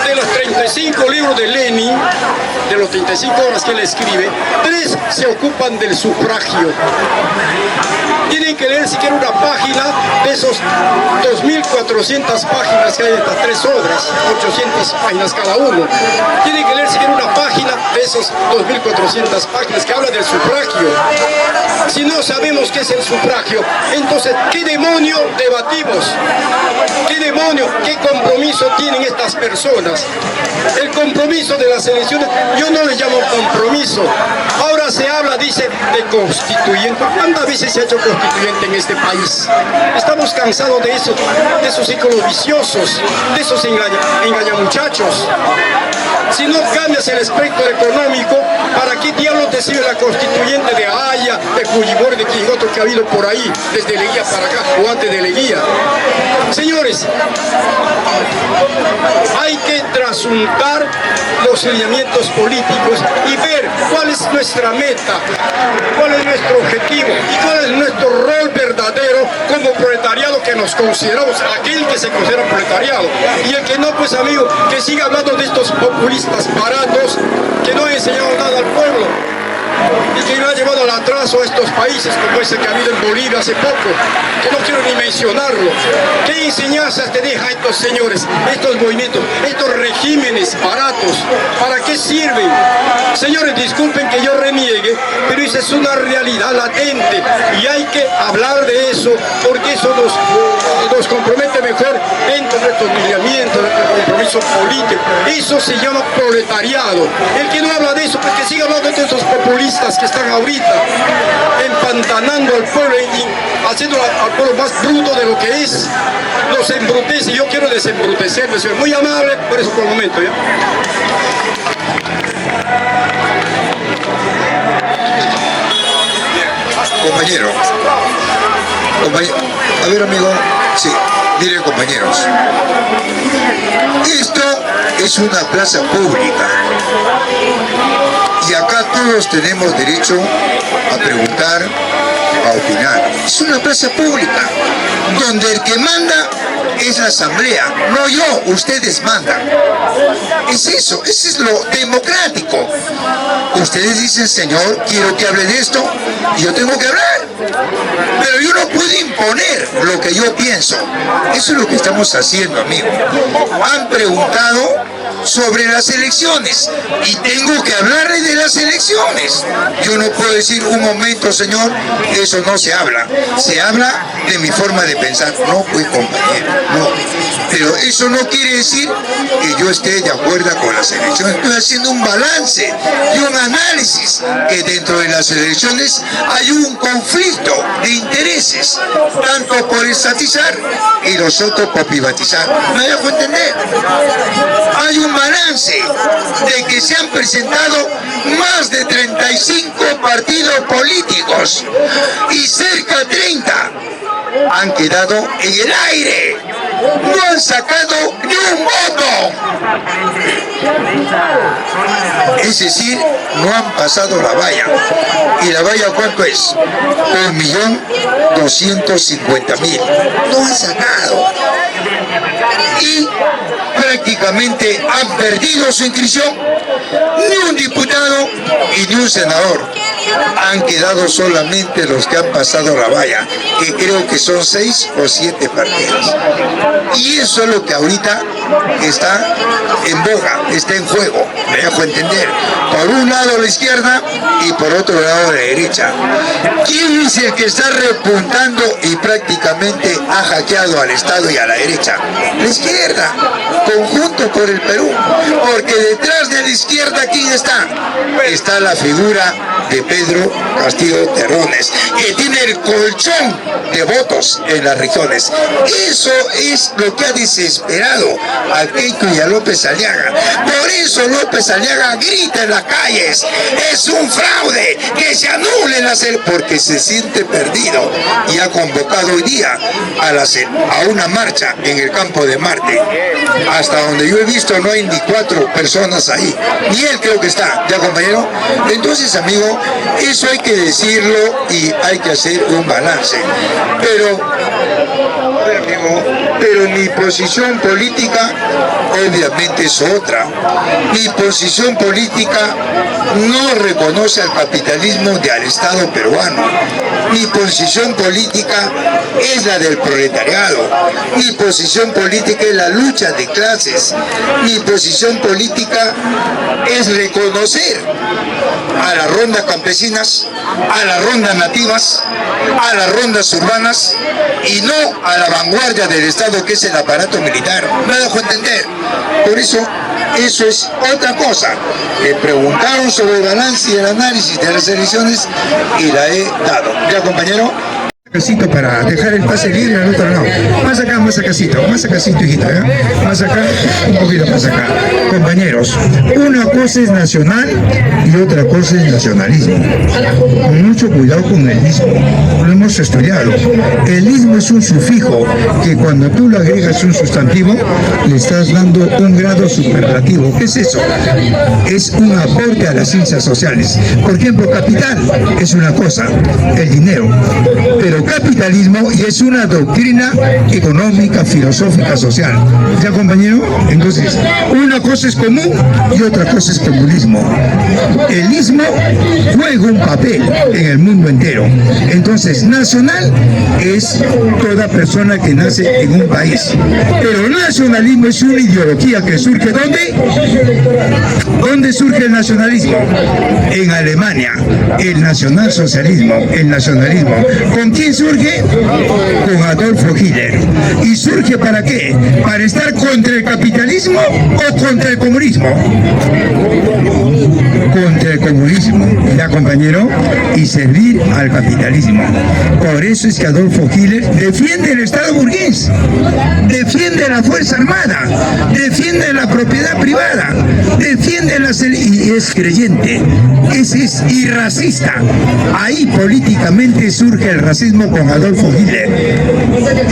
De los 35 libros de Lenin, de los 35 horas que él escribe, 3 se ocupan del sufragio. Tienen que leer siquiera una página de esos 2.400 páginas que hay en estas 3 obras, 800 páginas cada uno. Tienen que leer siquiera una página de esos 2.400 páginas que habla del sufragio. Si no sabemos qué es el sufragio, entonces, ¿qué demonio debatimos? ¿Qué demonio, qué compromiso tienen estas personas? El compromiso de las elecciones, yo no le llamo compromiso. Ahora se habla, dice, de constituyente. ¿Cuántas veces se ha hecho constituyente en este país? Estamos cansados de esos círculos viciosos, de esos engañamuchachos. Si no cambias el espectro económico, ¿para qué diablos te sirve la constituyente de Haya, de Fujimori, de quien otro que ha habido por ahí, desde Leguía para acá, o antes de Leguía? Señores, hay que trasuntar los lineamientos políticos y ver cuál es nuestra meta, cuál es nuestro objetivo y cuál es nuestro rol verdadero como proletariado que nos consideramos, aquel que se considera proletariado. Y el que no, pues amigo, que siga hablando de estos populistas baratos que no han enseñado nada al pueblo y que no ha llevado al atraso a estos países como ese que ha habido en Bolivia hace poco, que no quiero ni mencionarlo. ¿Qué enseñanzas te dejan estos señores, estos movimientos, estos regímenes baratos? ¿Para qué sirven? Señores, disculpen que yo reniegue, pero esa es una realidad latente y hay que hablar de eso porque eso nos compromete mejor dentro de nuestros lineamientos, de nuestro compromiso político. Eso se llama proletariado. El que no habla de eso, pues que siga hablando de estos populistas que están ahorita empantanando al pueblo y haciendo al pueblo más bruto de lo que es. Los embrutece. Yo quiero desembrutecerme, señor. Muy amable, por eso por el momento, ¿ya? Compañero, a ver, amigo, sí, miren, compañeros, esto es una plaza pública y acá todos tenemos derecho a preguntar, a opinar. Es una plaza pública donde el que manda es la asamblea, no yo, ustedes mandan. Es eso es lo democrático. Ustedes dicen, señor, quiero que hable de esto, y yo tengo que hablar. Pero yo no puedo imponer lo que yo pienso. Eso es lo que estamos haciendo, amigo. Han preguntado sobre las elecciones y tengo que hablarle de las elecciones. Yo no puedo decir un momento, señor, eso no se habla. Se habla de mi forma de pensar. No, pues compañero, no. Pero eso no quiere decir que yo esté de acuerdo con las elecciones. Estoy haciendo un balance y un análisis que dentro de las elecciones hay un conflicto de intereses, tanto por estatizar y los otros por privatizar. ¿Me dejo entender? Hay un balance de que se han presentado más de 35 partidos políticos y cerca de 30 han quedado en el aire. No han sacado ni un voto. Es decir, no han pasado la valla. ¿Y la valla cuánto es? 1.250.000. No han sacado. Y prácticamente han perdido su inscripción. Ni un diputado y ni un senador. Han quedado solamente los que han pasado la valla, que creo que son 6 o 7 partidos. Y eso es lo que ahorita está en boga, está en juego, me dejo entender. Por un lado la izquierda y por otro lado la derecha. ¿Quién es el que está repuntando y prácticamente ha hackeado al Estado y a la derecha? La izquierda, conjunto por el Perú. Porque detrás de la izquierda, ¿quién está? Está la figura de Pedro Castillo Terrones, que tiene el colchón de votos en las regiones. Eso es lo que ha desesperado a Keiko y a López Aliaga. Por eso López Aliaga grita en las calles: es un fraude, que se anulen las elecciones, porque se siente perdido y ha convocado hoy día a una marcha en el campo de Marte. Hasta donde yo he visto no hay ni 4 personas ahí, ni él creo que está, ¿ya compañero? Entonces, amigo, eso hay que decirlo y hay que hacer un balance. Pero mi posición política obviamente es otra. Mi posición política no reconoce al capitalismo ni al Estado peruano. Mi posición política es la del proletariado. Mi posición política es la lucha de clases. Mi posición política es reconocer a las rondas campesinas, a las rondas nativas, a las rondas urbanas y no a la vanguardia del Estado, que es el aparato militar. ¿Me dejo entender? Por eso es otra cosa. Le preguntaron sobre el balance y el análisis de las elecciones y la he dado. ¿Ya, compañero? Casito para dejar el pase libre al otro lado. Más acá, hijita, ¿eh? Más acá, un poquito más acá. Compañeros, una cosa es nacional y otra cosa es nacionalismo. Con mucho cuidado con el ismo. Lo hemos estudiado. El ismo es un sufijo que cuando tú le agregas un sustantivo, le estás dando un grado superlativo. ¿Qué es eso? Es un aporte a las ciencias sociales. Por ejemplo, capital es una cosa, el dinero. Pero capitalismo y es una doctrina económica, filosófica, social. ¿Ya, compañero? Entonces, una cosa es común y otra cosa es populismo. El ismo juega un papel en el mundo entero. Entonces, nacional es toda persona que nace en un país. Pero el nacionalismo es una ideología que surge ¿dónde? ¿Dónde surge el nacionalismo? En Alemania. El nacionalsocialismo, el nacionalismo. ¿Con quién surge? Con Adolfo Hitler. ¿Y surge para qué? ¿Para estar contra el capitalismo o contra el comunismo? Contra el comunismo, ¿ya, compañero? Y servir al capitalismo. Por eso es que Adolfo Hitler defiende el Estado burgués, defiende la Fuerza Armada, defiende la propiedad privada, defiende y es creyente, es irracista. Ahí políticamente surge el racismo con Adolfo Hitler.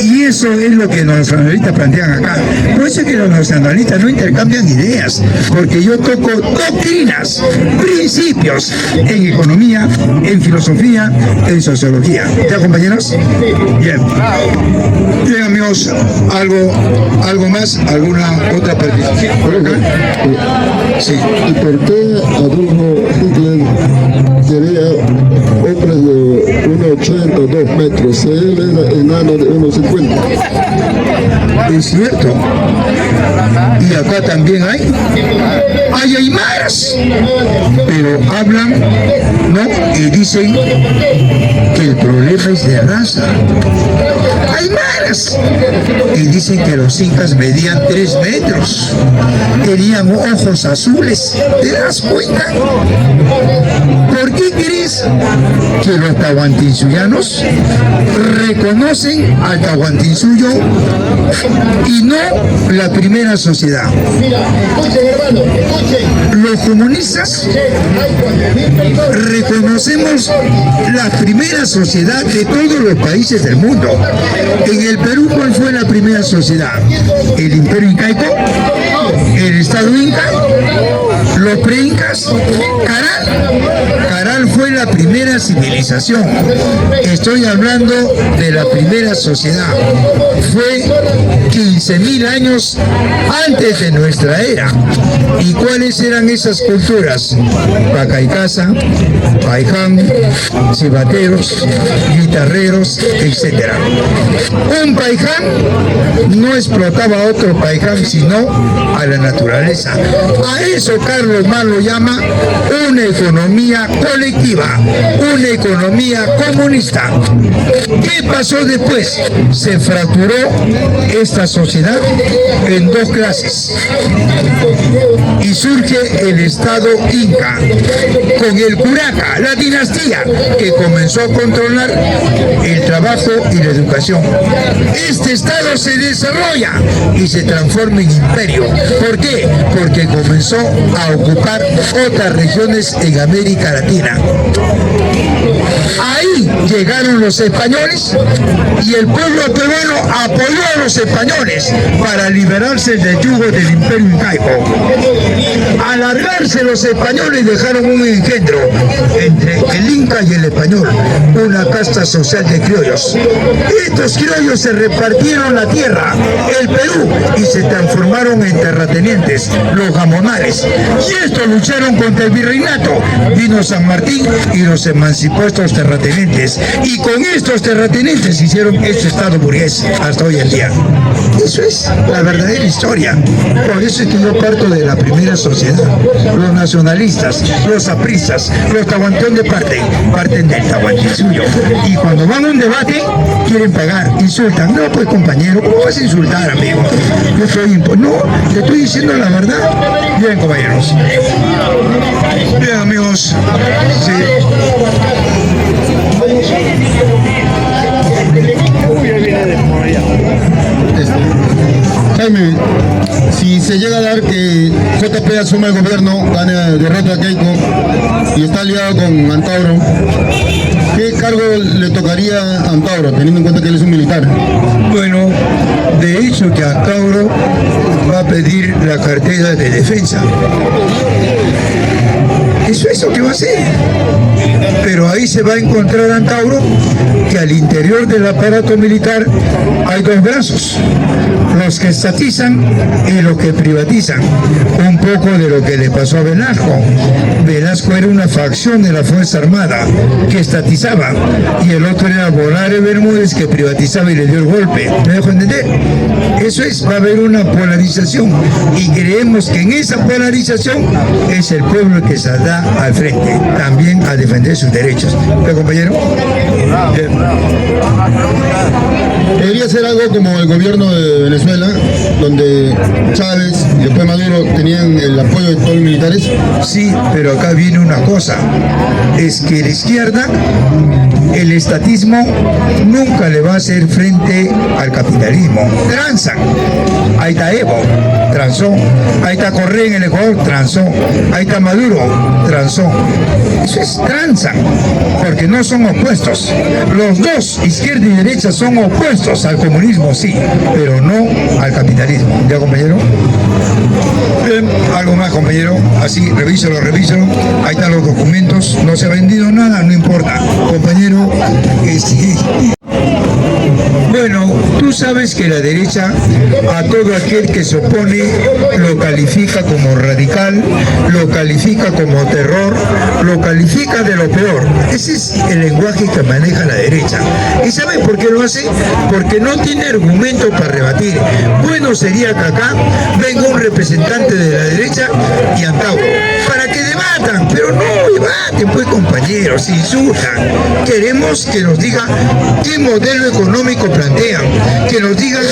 Y eso es lo que los nacionalistas plantean acá. Por eso es que los nacionalistas no intercambian ideas, porque yo toco doctrinas, principios en economía, en filosofía, en sociología. ¿Ya, compañeros? Bien. Bien, amigos, algo más, alguna otra participación. Sí. ¿Y por qué Adolfo Hitler quería obras de 1,80, 2 metros. Él era enano de 1,50. Es cierto. Y acá también hay aymaras, pero hablan, ¿no? Y dicen que el problema es de raza. Aymaras. Y dicen que los incas medían 3 metros, tenían ojos azules. ¿Te das cuenta? ¿Por qué crees que los tahuantinsuyanos reconocen al Tahuantinsuyo y no la primera sociedad? Los comunistas reconocemos la primera sociedad de todos los países del mundo. En el Perú, ¿cuál fue la primera sociedad? El Imperio Incaico, el Estado Inca, los pre-incas, Caral fue la primera civilización. Estoy hablando de la primera sociedad. Fue 15.000 años antes de nuestra era. ¿Y cuáles eran esas culturas? Pacaicasa, paiján, cibateros, guitarreros, etc. Un paiján no explotaba a otro paiján sino a la naturaleza. A eso Carlos Marx lo llama una economía colectiva, una economía comunista. ¿Qué pasó después? Se fracturó esta sociedad en 2 clases y surge el Estado Inca con el Curaca, la dinastía que comenzó a controlar el trabajo y la educación. Este Estado se desarrolla y se transforma en imperio. ¿Por qué? Porque comenzó a ocupar otras regiones en América Latina. Ahí llegaron los españoles y el pueblo peruano apoyó a los españoles para liberarse del yugo del Imperio Incaico. Al largarse los españoles dejaron un engendro entre el Inca y el español, una casta social de criollos. Estos criollos se repartieron la tierra, el Perú, y se transformaron en terratenientes, los gamonales. Y estos lucharon contra el virreinato. Vino San Martín y los emancipó a estos terratenientes. Y con estos terratenientes hicieron este Estado burgués hasta hoy en día. Eso es la verdadera historia. Por eso es que yo parto de la primera sociedad. Los nacionalistas, los apristas, los tahuantón de parten del Tahuantinsuyo. Y cuando van a un debate, quieren pagar, insultan. No, pues compañero, ¿cómo vas a insultar, amigo? Yo estoy no, te estoy diciendo la verdad. Bien, compañeros. Bien, amigos. Sí. Jaime, si se llega a dar que JP asuma el gobierno, gane derrota a Keiko y está aliado con Antauro, ¿qué cargo le tocaría a Antauro, teniendo en cuenta que él es un militar? Bueno, de hecho que Antauro va a pedir la cartera de defensa. Eso es lo que va a hacer. Pero ahí se va a encontrar Antauro que al interior del aparato militar hay 2 brazos, los que estatizan y los que privatizan. Un poco de lo que le pasó a Velasco. Velasco era una facción de la Fuerza Armada que estatizaba y el otro era Volare Bermúdez que privatizaba y le dio el golpe. ¿Me dejo entender? Eso es, va a haber una polarización y creemos que en esa polarización es el pueblo el que saldrá al frente, también a defender sus derechos. ¿Qué, compañero? Debería ser algo como el gobierno de Venezuela, donde Chávez y después Maduro tenían el apoyo de todos los militares. Sí, pero acá viene una cosa, es que la izquierda, el estatismo nunca le va a hacer frente al capitalismo. Transan. Ahí está Evo, transó. Ahí está Correa en el Ecuador, transó. Ahí está Maduro, transó. Eso es transan, porque no son opuestos. Los dos, izquierda y derecha, son opuestos al comunismo, sí, pero no al capitalismo. ¿Ya, compañero? Bien, algo más, compañero. Así, revísalo. Ahí están los documentos. No se ha vendido nada, no importa. Compañero, Bueno, tú sabes que la derecha a todo aquel que se opone lo califica como radical, lo califica como terror, lo califica de lo peor. Ese es el lenguaje que maneja la derecha. ¿Y saben por qué lo hace? Porque no tiene argumento para rebatir. Bueno sería que acá venga un representante de la derecha y Antauro, para que debatan, pero no debaten, pues compañeros, se insultan. Queremos que nos digan qué modelo económico plantean, que nos digan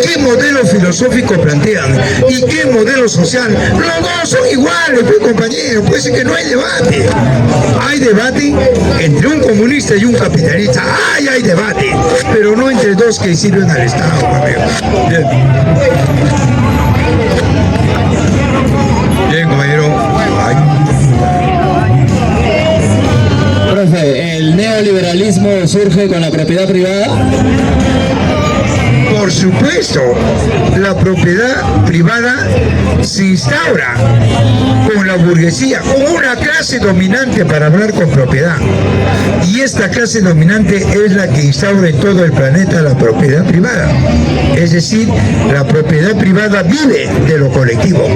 qué modelo filosófico plantean y qué modelo social. Los dos son iguales, pues compañeros, puede ser que no hay debate. Hay debate entre un comunista y un capitalista, hay debate, pero no entre dos que sirven al Estado, amigo. Bien, compañero. Profe, ¿el neoliberalismo surge con la propiedad privada? Por supuesto, la propiedad privada se instaura con la burguesía, con una clase dominante para hablar con propiedad. Y esta clase dominante es la que instaura en todo el planeta la propiedad privada. Es decir, la propiedad privada vive de lo colectivo.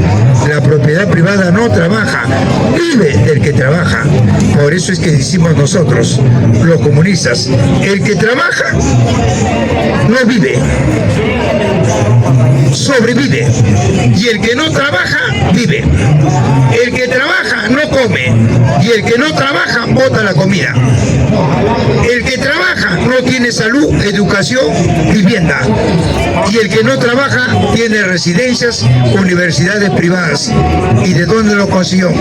La propiedad privada no trabaja, vive del que trabaja. Por eso es que decimos nosotros, los comunistas, el que trabaja no vive, sobrevive, y el que no trabaja vive. El que trabaja no come, y el que no trabaja bota la comida. El que trabaja no tiene salud, educación, vivienda, y el que no trabaja tiene residencias, universidades privadas. ¿Y de dónde lo consiguió?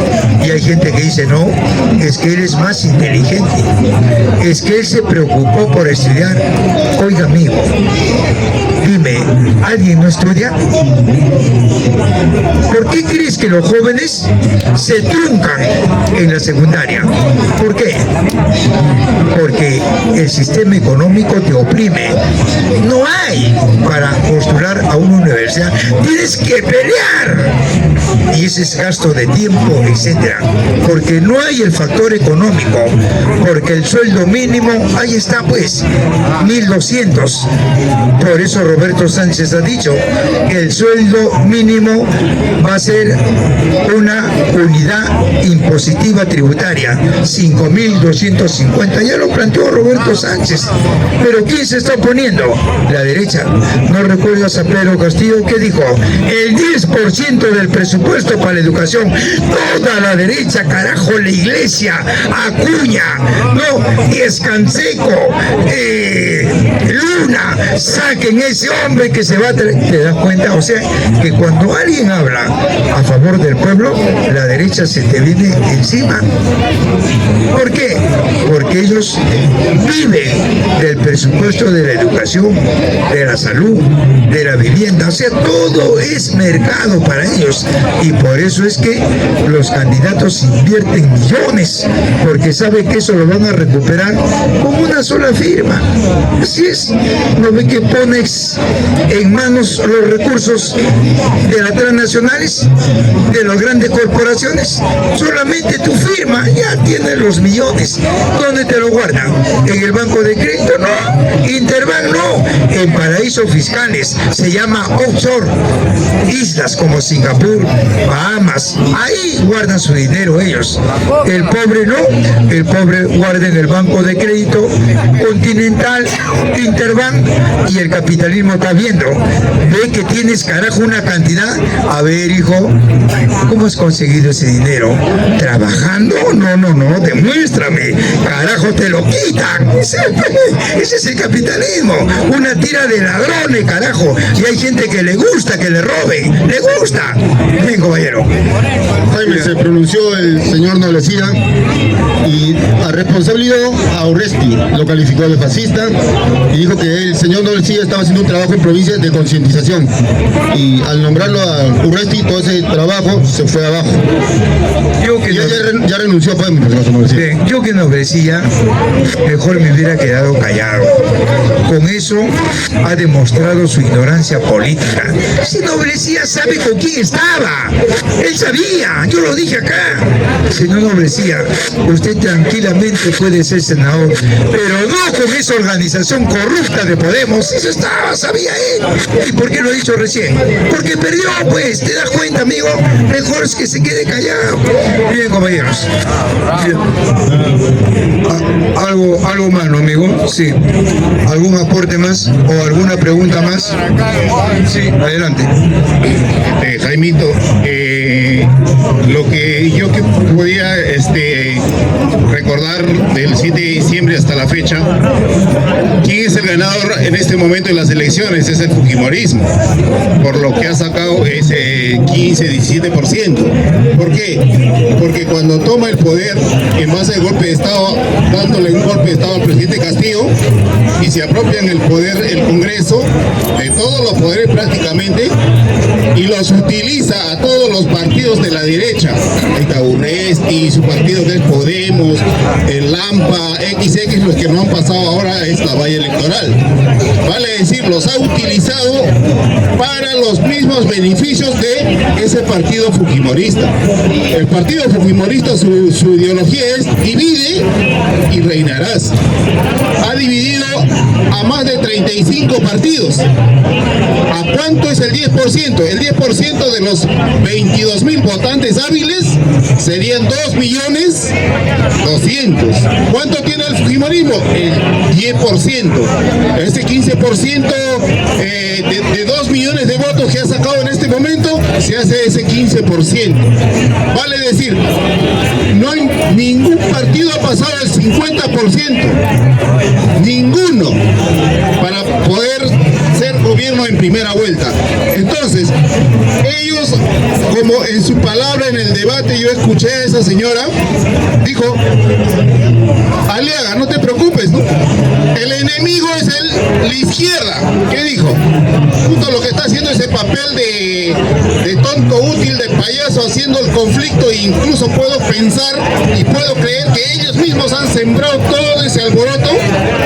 Y hay gente que dice, no, es que él es más inteligente, es que él se preocupó por estudiar. Oiga, amigo, dime, ¿alguien no estudia? ¿Por qué crees que los jóvenes se truncan en la secundaria? ¿Por qué? Porque el sistema económico te oprime. No hay para postular a una universidad. Tienes que pelear. Y ese es gasto de tiempo, etcétera. Porque no hay el factor económico. Porque el sueldo mínimo, ahí está pues, 1.200. Por eso Roberto Sánchez ha dicho que el sueldo mínimo va a ser una unidad impositiva tributaria, 5.250. Ya lo planteó Roberto Sánchez. Pero ¿quién se está oponiendo? La derecha. ¿No recuerdas a Pedro Castillo que dijo? El 10% del presupuesto para la educación. Toda la derecha, carajo, la iglesia, Acuña, no, Escanseco, Luna, saquen ese hombre que se va a traer. ¿Te das cuenta? O sea, que cuando alguien habla a favor del pueblo, la derecha se te viene encima. ¿Por qué? Porque ellos viven del presupuesto de la educación, de la salud, de la vivienda. O sea, todo es mercado para ellos. Y por eso es que los candidatos invierten millones, porque saben que eso lo van a recuperar con una sola firma. Así es. ¿No ve que pones en manos los recursos de las transnacionales, de las grandes corporaciones? Solamente tu firma ya tiene los millones. ¿Dónde te lo guardan? ¿En el banco de crédito? No. Interbank no. En paraísos fiscales. Se llama offshore. Islas como Singapur, Bahamas. Ahí guardan su dinero ellos. El pobre no. El pobre guarda en el banco de crédito Continental, Interbank, y el capitalismo está viendo. Ve que tienes, carajo, una cantidad. A ver, hijo, ¿cómo has conseguido ese dinero? ¿Trabajando? No, demuéstrame. Carajo, te lo quitan. Ese es el capitalismo. Una tira de ladrones, carajo. Y hay gente que le gusta que le roben. Le gusta. Ven, compañero. Jaime, se pronunció el señor Noblecida y a responsabilidad a Urresti lo calificó de fascista y dijo que el señor Noblecida estaba haciendo un trabajo en provincias de concientización, y al nombrarlo a Urresti todo ese trabajo se fue abajo. Digo que ya ya renunció, podemos, por si acaso, no decía. Bien, yo que no ofrecía, mejor me hubiera quedado callado. Con eso ha demostrado su ignorancia política. Si no ofrecía, sabe con quién estaba. Él sabía, yo lo dije acá. Si no ofrecía, usted tranquilamente puede ser senador, pero no con esa organización corrupta de Podemos. Eso estaba, sabía él. ¿Y por qué lo he dicho recién? Porque perdió, pues, ¿te das cuenta, amigo? Mejor es que se quede callado. Bien, compañeros. Bien. Algo más, ¿no, amigo? Sí. ¿Algún aporte más o alguna pregunta más? Sí, adelante. Jaimito, lo que yo podía recordar del 7 de diciembre hasta la fecha, ¿quién es el ganador en este momento en las elecciones? Es el fujimorismo, por lo que ha sacado ese 15-17%. ¿Por qué? Porque cuando toma el poder en base al golpe de Estado, dándole un golpe de Estado al presidente Castillo, y se apropian el poder, el Congreso, de todos los poderes prácticamente, y los utiliza a todos los partidos de la derecha, el Taburresti, su partido que es Podemos, el Lampa, XX, los que no han pasado ahora es la valla electoral. Vale decir, los ha utilizado para los mismos beneficios de ese partido fujimorista. El partido fujimorista, su ideología es divide y reinarás. Ha dividido a más de 35 partidos. ¿A cuánto es el 10%? El 10% de los 22.000 votantes hábiles serían 2.200.000. ¿Cuánto tiene el fujimorismo? El 10%. Ese 15% de 2 millones de votos que ha sacado en este momento, se hace ese 15%. Vale decir, no hay ningún partido ha pasado el 50%. Ninguno, para poder ser gobierno en primera vuelta. Entonces, ellos, como en su palabra en el debate, yo escuché a esa señora, dijo: Aliaga, no te preocupes, ¿no? El enemigo es la izquierda. ¿Qué dijo? Justo lo que está haciendo ese papel de tonto útil, de payaso, haciendo el conflicto, e incluso puedo pensar y puedo creer que ellos mismos han sembrado todo ese alboroto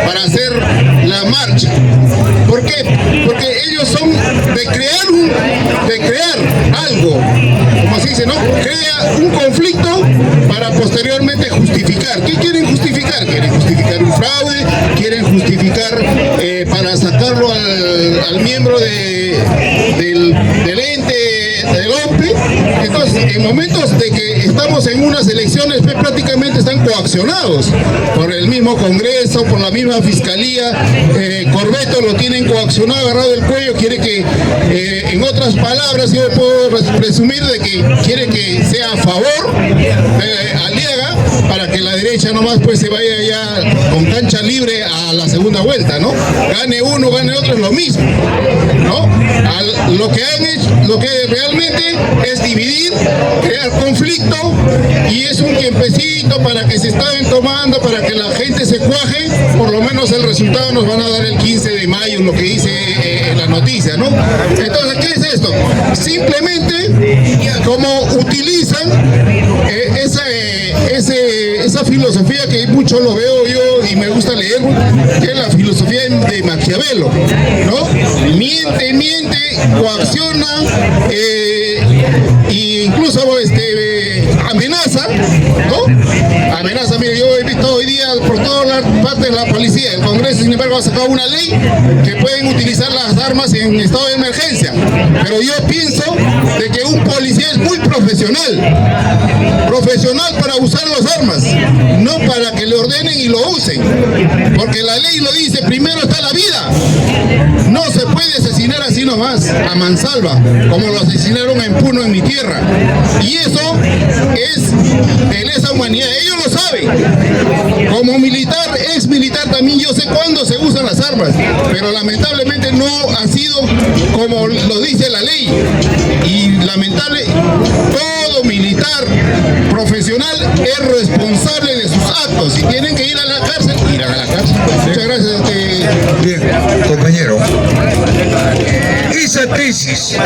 para hacer la marcha. ¿Por qué? Porque ellos son de crear algo, como se dice, ¿no? Crea un conflicto para posteriormente justificar. ¿Qué quieren justificar? Quieren justificar un fraude, quieren justificar para sacarlo al miembro del ente, del OMPE. Entonces, en momentos de que estamos en unas elecciones, pues, prácticamente están coaccionados por el mismo Congreso, por la misma Fiscalía. Corbeto lo tienen coaccionado, agarrado del cuello, quiere que, en otras palabras, yo puedo presumir de que quiere que sea a favor de Aliaga, para que la derecha nomás pues se vaya ya con cancha libre a la segunda vuelta, ¿no? Gane uno, gane otro, es lo mismo, ¿no? Lo que han hecho, lo que realmente es dividir, crear conflicto, y es un tiempecito para que se estaban tomando, para que la gente se cuaje. Por lo menos el resultado nos van a dar el 15 de mayo, lo que dice la noticia, ¿no? Entonces, ¿qué es esto? Simplemente, como utilizan esa filosofía que mucho lo veo yo y me gusta leer, que es la filosofía de Maquiavelo, ¿no? Miente, coacciona, e incluso amenaza, ¿no? Amenaza. Mire, yo he visto hoy día por todas las partes de la policía, el Congreso, sin embargo, ha sacado una ley que pueden utilizar las armas en estado de emergencia. Pero yo pienso de que un policía es muy profesional para usar las armas, no para que le ordenen y lo usen, porque la ley lo dice: primero está la vida. No se puede asesinar así nomás, a mansalva, como lo asesinaron en Puno, en mi tierra. Y eso es de lesa humanidad, ellos lo saben. Como militar, ex militar también, yo sé cuándo se usan las armas, pero lamentablemente no ha sido como lo dice la ley. Y lamentable, todo militar profesional es responsable de sus actos. Si tienen que ir a la cárcel, irán a la cárcel. Muchas gracias. Bien, compañero. Esa tesis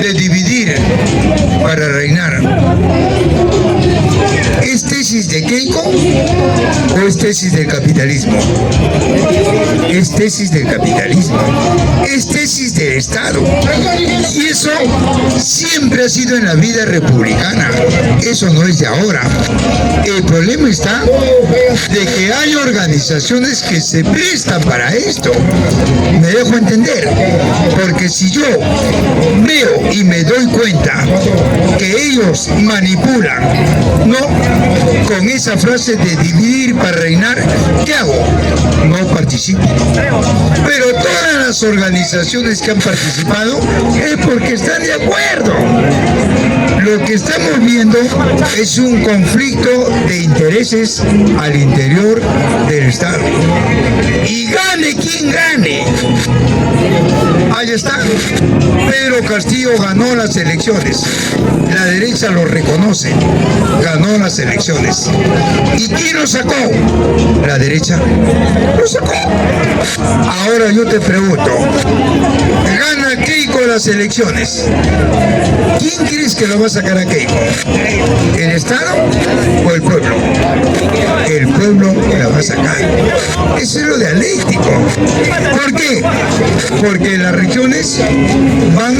de dividir para reinar ¿O es tesis del capitalismo? Es tesis del capitalismo. Es tesis del Estado. Y eso siempre ha sido en la vida republicana. Eso no es de ahora. El problema está de que hay organizaciones que se prestan para esto. Me dejo entender. Porque si yo veo y me doy cuenta que ellos manipulan, ¿no?, con esa frase de dividir para reinar, ¿qué hago? No participo. Pero todas las organizaciones que han participado es porque están de acuerdo. Lo que estamos viendo es un conflicto de intereses al interior del Estado. Y gane quien gane. Ahí está. Pedro Castillo ganó las elecciones. La derecha lo reconoce. Ganó las elecciones. ¿Y quién lo sacó? La derecha lo sacó. Ahora yo te pregunto, gana Keiko las elecciones. ¿Quién crees que lo va a sacar a Keiko? ¿El Estado o el pueblo? El pueblo la va a sacar. Eso es lo dialéctico. ¿Por qué? Porque las regiones van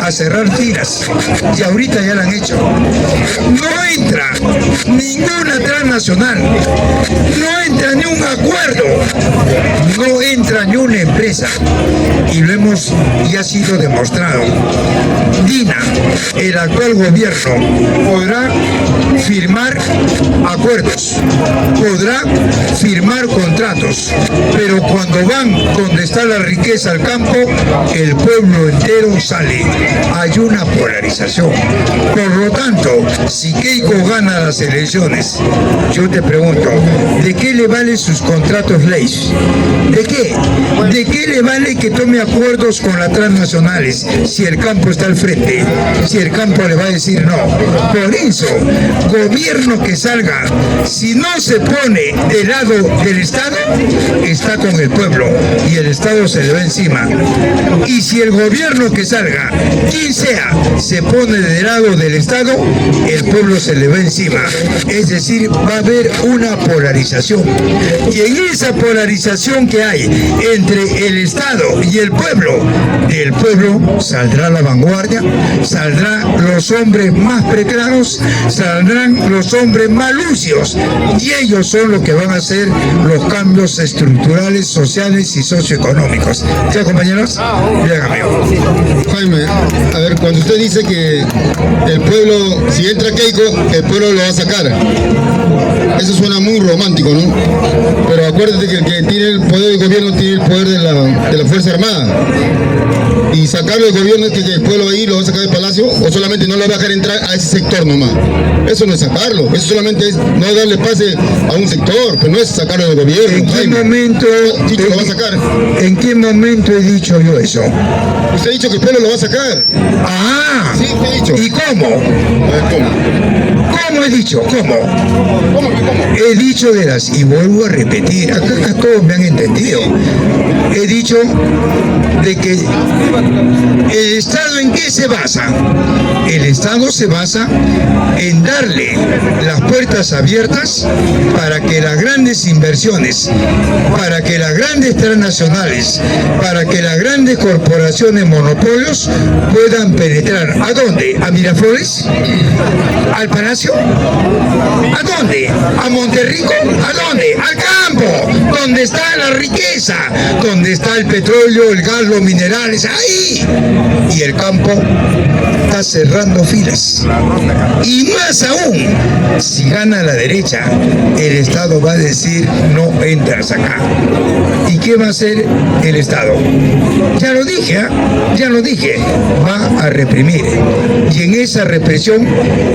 a cerrar filas y ahorita ya lo han hecho. No entra ninguna transnacional, no entra ni un acuerdo, no entra ni una empresa, y lo hemos ya sido demostrado. Dina, el actual gobierno, podrá firmar acuerdos, podrá firmar contratos, pero cuando van donde está la riqueza al campo, el pueblo entero sale. Hay una polarización. Por lo tanto, si Keiko gana las elecciones, yo te pregunto, ¿de qué le valen sus contratos leyes? ¿De qué? ¿De qué le vale que tome acuerdos con las transnacionales si el campo está al frente? Si el campo le va a decir no. Por eso, gobierno que salga, si no se pone del lado del Estado, está con el pueblo y el Estado se le va encima. Y si el gobierno que salga, quien sea, se pone del lado del Estado, el pueblo se le va encima. Es decir, va a haber una polarización. Y en esa polarización que hay entre el Estado y el pueblo, del pueblo saldrá la vanguardia, saldrán los hombres más preclaros, saldrán los hombres más lucios, y ellos son los que van a hacer los cambios estructurales, sociales y socioeconómicos. ¿Sí, compañeros? Bien, amigo. Jaime, a ver, cuando usted dice que el pueblo, si entra Keiko, el pueblo lo va a sacar, eso suena muy romántico, ¿no? Pero acuérdate que el que tiene el poder del gobierno tiene el poder de la Fuerza Armada. Y sacarlo del gobierno es que el pueblo ahí lo va a sacar del palacio, o solamente no lo va a dejar entrar a ese sector nomás. Eso no es sacarlo, eso solamente es no darle pase a un sector, pero no es sacarlo del gobierno. ¿En qué momento lo va a sacar? ¿En qué momento he dicho yo eso? Usted ha dicho que el pueblo lo va a sacar. Ah, Sí, ¿qué he dicho? ¿y cómo? A ver, ¿cómo? ¿Cómo he dicho? ¿Cómo? ¿Cómo? He dicho y vuelvo a repetir, acá todos me han entendido. He dicho de que el Estado, ¿en qué se basa? El Estado se basa en darle las puertas abiertas para que las grandes inversiones, para que las grandes transnacionales, para que las grandes corporaciones monopolios puedan penetrar. ¿A dónde? ¿A Miraflores? ¿Al Palacio? ¿A dónde? ¿A Monterrico? ¿A dónde? ¡Al campo! Donde está la riqueza, donde está el petróleo, el gas, los minerales, ahí. Y el campo está cerrando filas. Y más aún, si gana la derecha, el Estado va a decir no entras acá. ¿Y qué va a hacer el Estado? Ya lo dije, ya lo dije, va a reprimir. Y en esa represión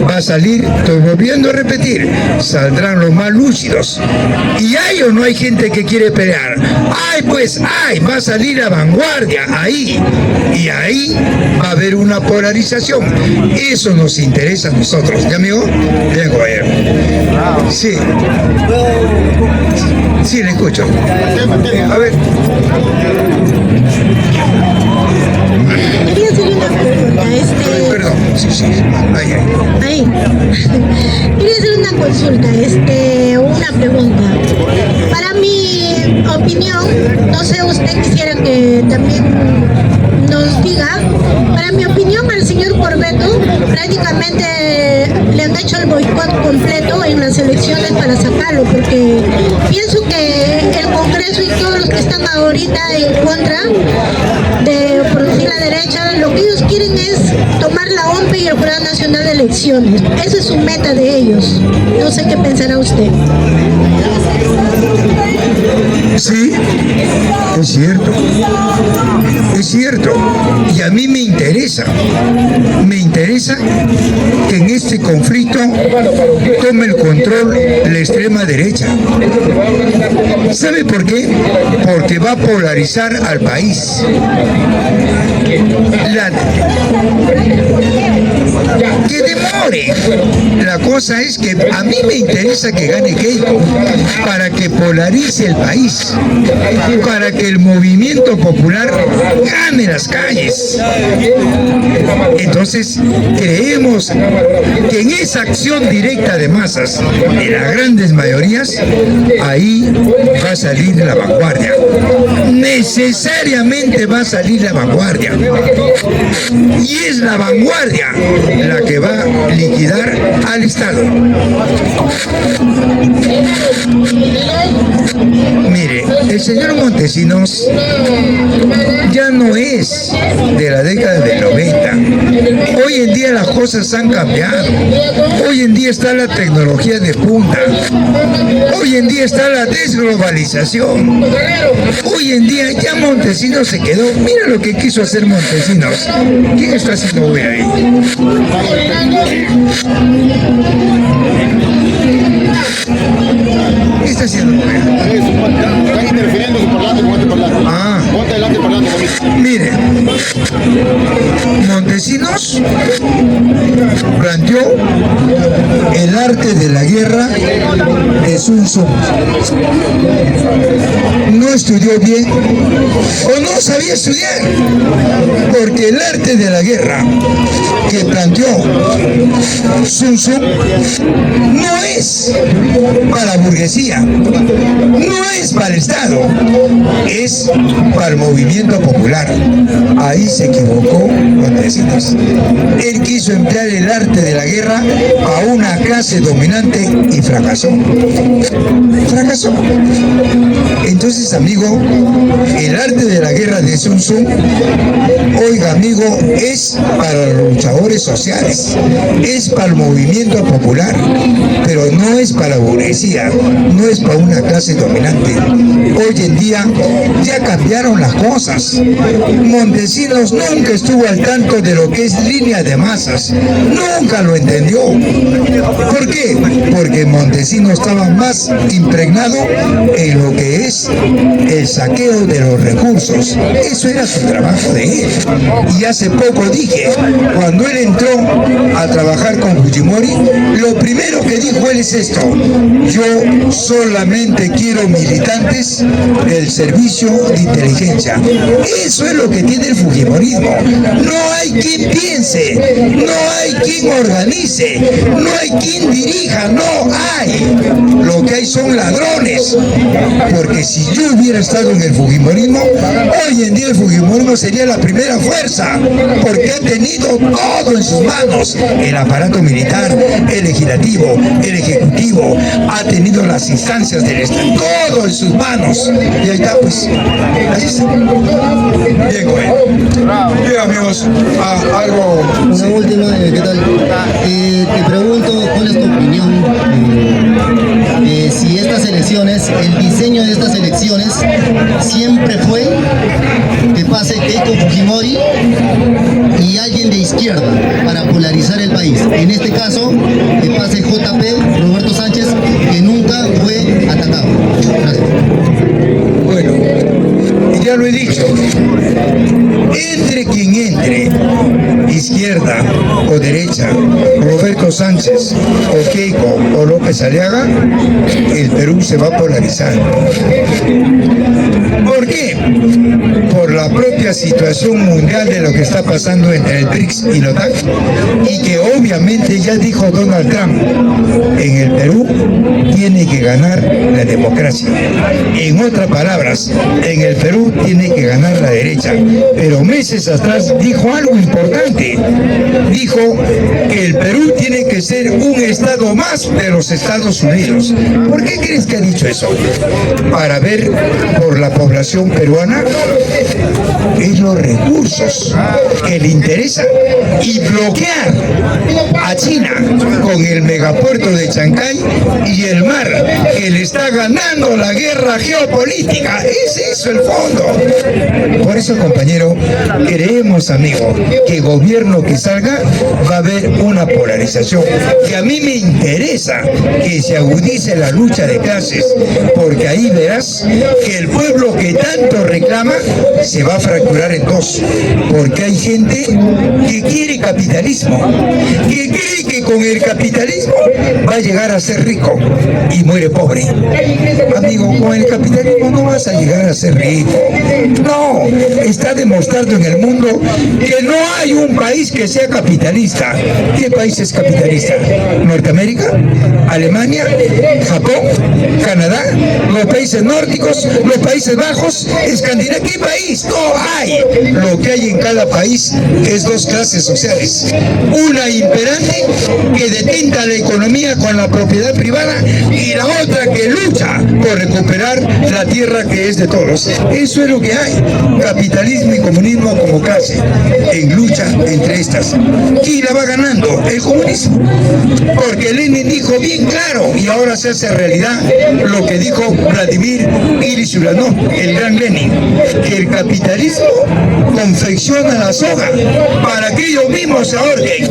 va a salir, estoy volviendo a repetir, saldrán los más lúcidos. Y hay o no hay gente que quiere pelear. Ay, pues, ay, va a salir la vanguardia ahí. Y ahí va a haber una polarización. Eso nos interesa a nosotros. ¿Ya, amigo? Bien, compañero. Sí. Sí, le escucho. A ver. Quería hacerle una pregunta. Perdón, sí. Ahí. Quería hacer una consulta, una pregunta. Para mi opinión, no sé, usted quisiera que también nos diga, para mi opinión al señor Corbeto prácticamente le han hecho el boicot completo en las elecciones para sacarlo, porque pienso que el Congreso y todos los que están ahorita en contra de producir la derecha, lo que ellos quieren es tomar la OMPE y el Jurado Nacional de Elecciones. Esa es su meta de ellos. No sé qué pensará usted. Sí, es cierto. Es cierto. Y a mí me interesa que en este conflicto tome el control la extrema derecha. ¿Sabe por qué? Porque va a polarizar al país. Que demore. La cosa es que a mí me interesa que gane Keiko para que polarice el país, para que el movimiento popular gane las calles. Entonces creemos que en esa acción directa de masas, de las grandes mayorías, ahí va a salir la vanguardia. Necesariamente va a salir la vanguardia. Y es la vanguardia la que va a liquidar al Estado. Mire, el señor Montesinos ya no es de la década del 90. Hoy en día las cosas han cambiado. Hoy en día está la tecnología de punta. Hoy en día está la desglobalización. Hoy en día ya Montesinos se quedó. Mira lo que quiso hacer Montesinos. ¿Quién está haciendo bulla ahí? ¿Qué está haciendo bulla? Están interfiriendo su parlante con este parlante. Ah. Ponte adelante el parlante conmigo. Mire, Montesinos planteó el arte de la guerra de Sun Tzu. No estudió bien o no sabía estudiar, porque el arte de la guerra que planteó Sun Tzu no es para la burguesía, no es para el Estado, es para el movimiento popular. Ahí se equivocó Montesinos. Él quiso emplear el arte de la guerra a una clase dominante y fracasó. Fracasó. Entonces, amigo, el arte de la guerra de Sun Tzu, oiga, amigo, es para los luchadores sociales, es para el movimiento popular, pero no es para la burguesía, no es para una clase dominante. Hoy en día ya cambiaron las cosas. Montesinos nunca estuvo al tanto de lo que es línea de masas, nunca lo entendió. ¿Por qué? Porque Montesinos estaba más impregnado en lo que es el saqueo de los recursos. Eso era su trabajo de él. Y hace poco dije, cuando él entró a trabajar con Fujimori, lo primero que dijo él es esto: yo solamente quiero militantes del servicio de inteligencia. Eso es lo que tiene el Fujimorismo. No hay quien piense, no hay quien organice, no hay quien dirija, no hay. Lo que hay son ladrones. Porque si yo hubiera estado en el Fujimorismo, hoy en día el Fujimorismo sería la primera fuerza, porque ha tenido todo en sus manos: el aparato militar, el legislativo, el ejecutivo, ha tenido las instancias del Estado, todo en sus manos. Y ahí está, pues, así está. Bien, güey. Bien, amigos, algo... Una última, ¿qué tal? Te pregunto, ¿cuál es tu opinión? Si estas elecciones, el diseño de estas elecciones siempre fue que pase Keiko Fujimori y alguien de izquierda para polarizar el país. En este caso, que pase JP, Roberto Sánchez, que nunca fue atacado. Gracias. Bueno, ya lo he dicho, entre quien entre, izquierda o derecha, Roberto Sánchez o Keiko o López Aliaga, el Perú se va a polarizar. ¿Por qué? por la propia situación mundial de lo que está pasando entre el BRICS y la OTAN, y que obviamente ya dijo Donald Trump, en el Perú tiene que ganar la democracia. En otras palabras, en el Perú tiene que ganar la derecha. Pero meses atrás dijo algo importante. Dijo que el Perú tiene que ser un estado más de los Estados Unidos. ¿Por qué crees que ha dicho eso? Para ver por la población peruana es los recursos que le interesan y bloquear a China con el megapuerto de Chancay y el mar que le está ganando la guerra geopolítica. Es eso el fondo. Por eso, compañero, creemos, amigo, que gobierno que salga va a haber una polarización. Y a mí me interesa que se agudice la lucha de clases, porque ahí verás que el pueblo que tanto reclama se va a fracturar en dos, porque hay gente que quiere capitalismo, que cree que con el capitalismo va a llegar a ser rico y muere pobre. Amigo, con el capitalismo no vas a llegar a ser rico. No, está demostrando en el mundo que no hay un país que sea capitalista. ¿Qué país es capitalista? ¿Norteamérica? ¿Alemania? ¿Japón? ¿Canadá? ¿Los países nórdicos? ¿Los Países Bajos? ¿Escandinavia? ¿Qué país? No hay. Lo que hay en cada país es dos clases sociales. Una imperante que detenta la economía con la propiedad privada y la otra que lucha por recuperar la tierra que es de todos. Eso es lo que hay. Capitalismo y comunismo como clase en lucha entre estas. ¿Quién la va ganando? El comunismo. Porque Lenin dijo bien claro, y ahora se hace realidad lo que dijo Vladimir Ilich Ulyanov, el gran Lenin, que el capitalismo confecciona la soga para que ellos mismos se ahorquen.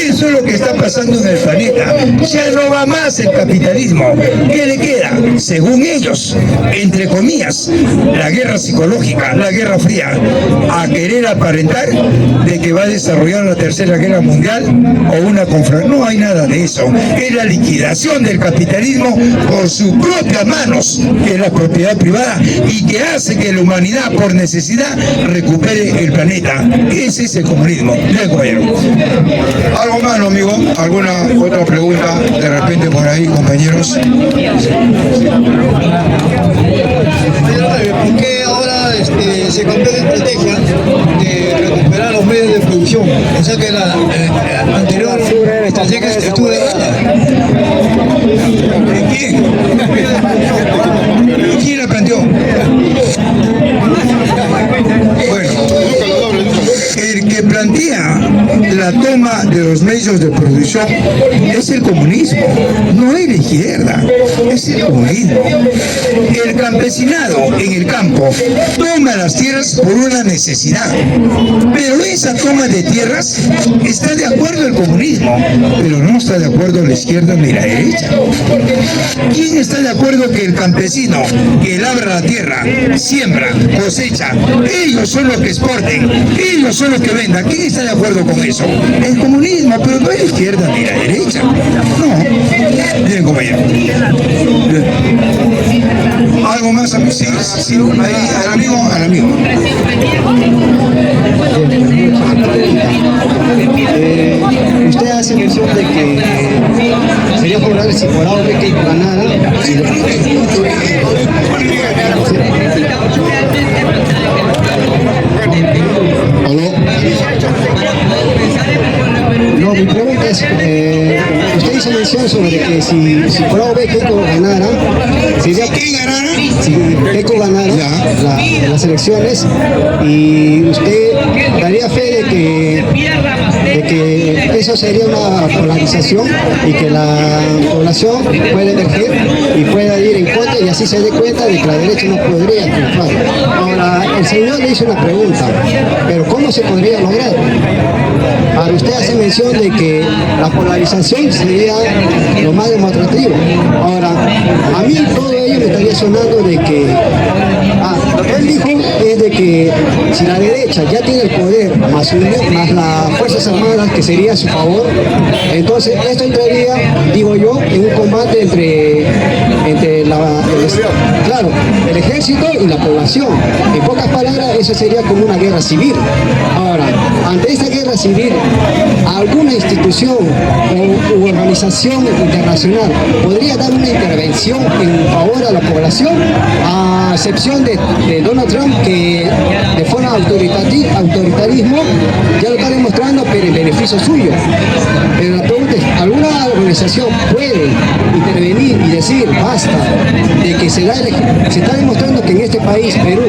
Eso es lo que está pasando en el planeta. Ya no va más el capitalismo. ¿Qué le queda? Según ellos, entre comillas, la guerra psicológica, la guerra fría, a querer aparentar de que va a desarrollar la tercera guerra mundial o una confrontación. No hay nada de eso. Es la liquidación del capitalismo por sus propias manos, que es la propiedad privada, y que hace que la humanidad por necesidad recupere el planeta. Ese es el comunismo. ¿Algo más, amigo? ¿Alguna otra pregunta de repente por ahí, compañeros? ¿Por qué ahora se cambió de estrategia de recuperar los medios de producción? O sea que la anterior estrategia estuvo errada. ¿Quién? ¿Quién la planteó? Bueno, el que plantea la toma de los medios de producción es el comunismo, no es la izquierda, es el comunismo. El campesinado en el campo toma las tierras por una necesidad, pero esa toma de tierras está de acuerdo el comunismo, pero no está de acuerdo la izquierda ni la derecha. ¿Quién está de acuerdo que el campesino que labra la tierra, siembra, cosecha, ellos son los que exporten, ellos son los que vendan? ¿Quién está de acuerdo con eso? El comunismo, pero no es la izquierda ni la derecha. No. Bien, compañero. Bien. ¿Algo más? Sí, sí, ahí, al amigo. Usted hace mención de que sería favorable si por ahora que ganara. ¿Aló? No, mi pregunta es, usted hizo mención sobre que si por ahora Keiko ganara, sería... ¿Quién ganara? Si Keiko ganara las elecciones, y usted daría fe de que eso sería una polarización y que la población puede emerger y pueda ir en contra, y así se dé cuenta de que la derecha no podría triunfar. Ahora, el señor le hizo una pregunta, pero ¿cómo se podría lograr? Ahora, usted hace mención de que la polarización sería lo más demostrativo. Ahora, a mí todo ello me estaría sonando de que lo que él dijo es de que si la derecha ya tiene el poder más las Fuerzas Armadas, que sería a su favor, entonces esto entraría, digo yo, en un combate entre claro, Claro, el ejército y la población. En pocas palabras, eso sería como una guerra civil. Ahora, ante esta guerra civil, alguna institución o organización internacional podría dar una intervención en favor a la población, a excepción de Donald Trump, que de forma autoritarismo ya lo está demostrando, pero en beneficio suyo. Pero la pregunta es, ¿alguna organización puede intervenir y decir basta de que se está demostrando que en este país, Perú,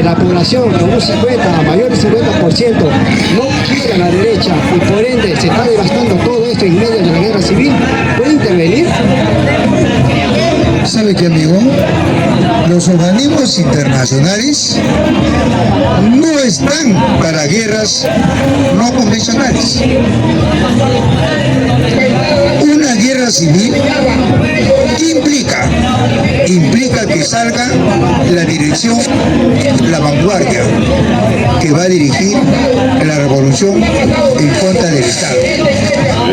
la población con un 50, mayor del 50% no quiere a la derecha y por ende se está devastando todo esto en medio de la guerra civil? ¿Puede intervenir? ¿Sabe qué, amigo? Los organismos internacionales no están para guerras no convencionales. Una guerra civil implica que salga la dirección, la vanguardia que va a dirigir la revolución en contra del Estado.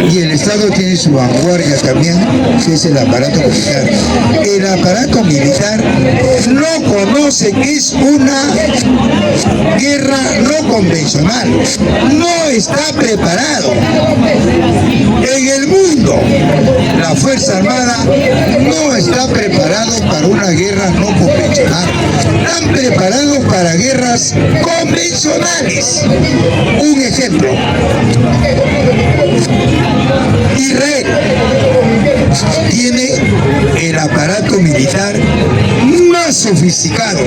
Y el Estado tiene su vanguardia también, que es el aparato militar. El aparato militar no conoce que es una guerra no convencional, no está preparado. En el mundo, la Fuerza Armada no está preparado para una guerra no convencional, están preparados para guerras convencionales. Un ejemplo: Israel tiene el aparato militar más sofisticado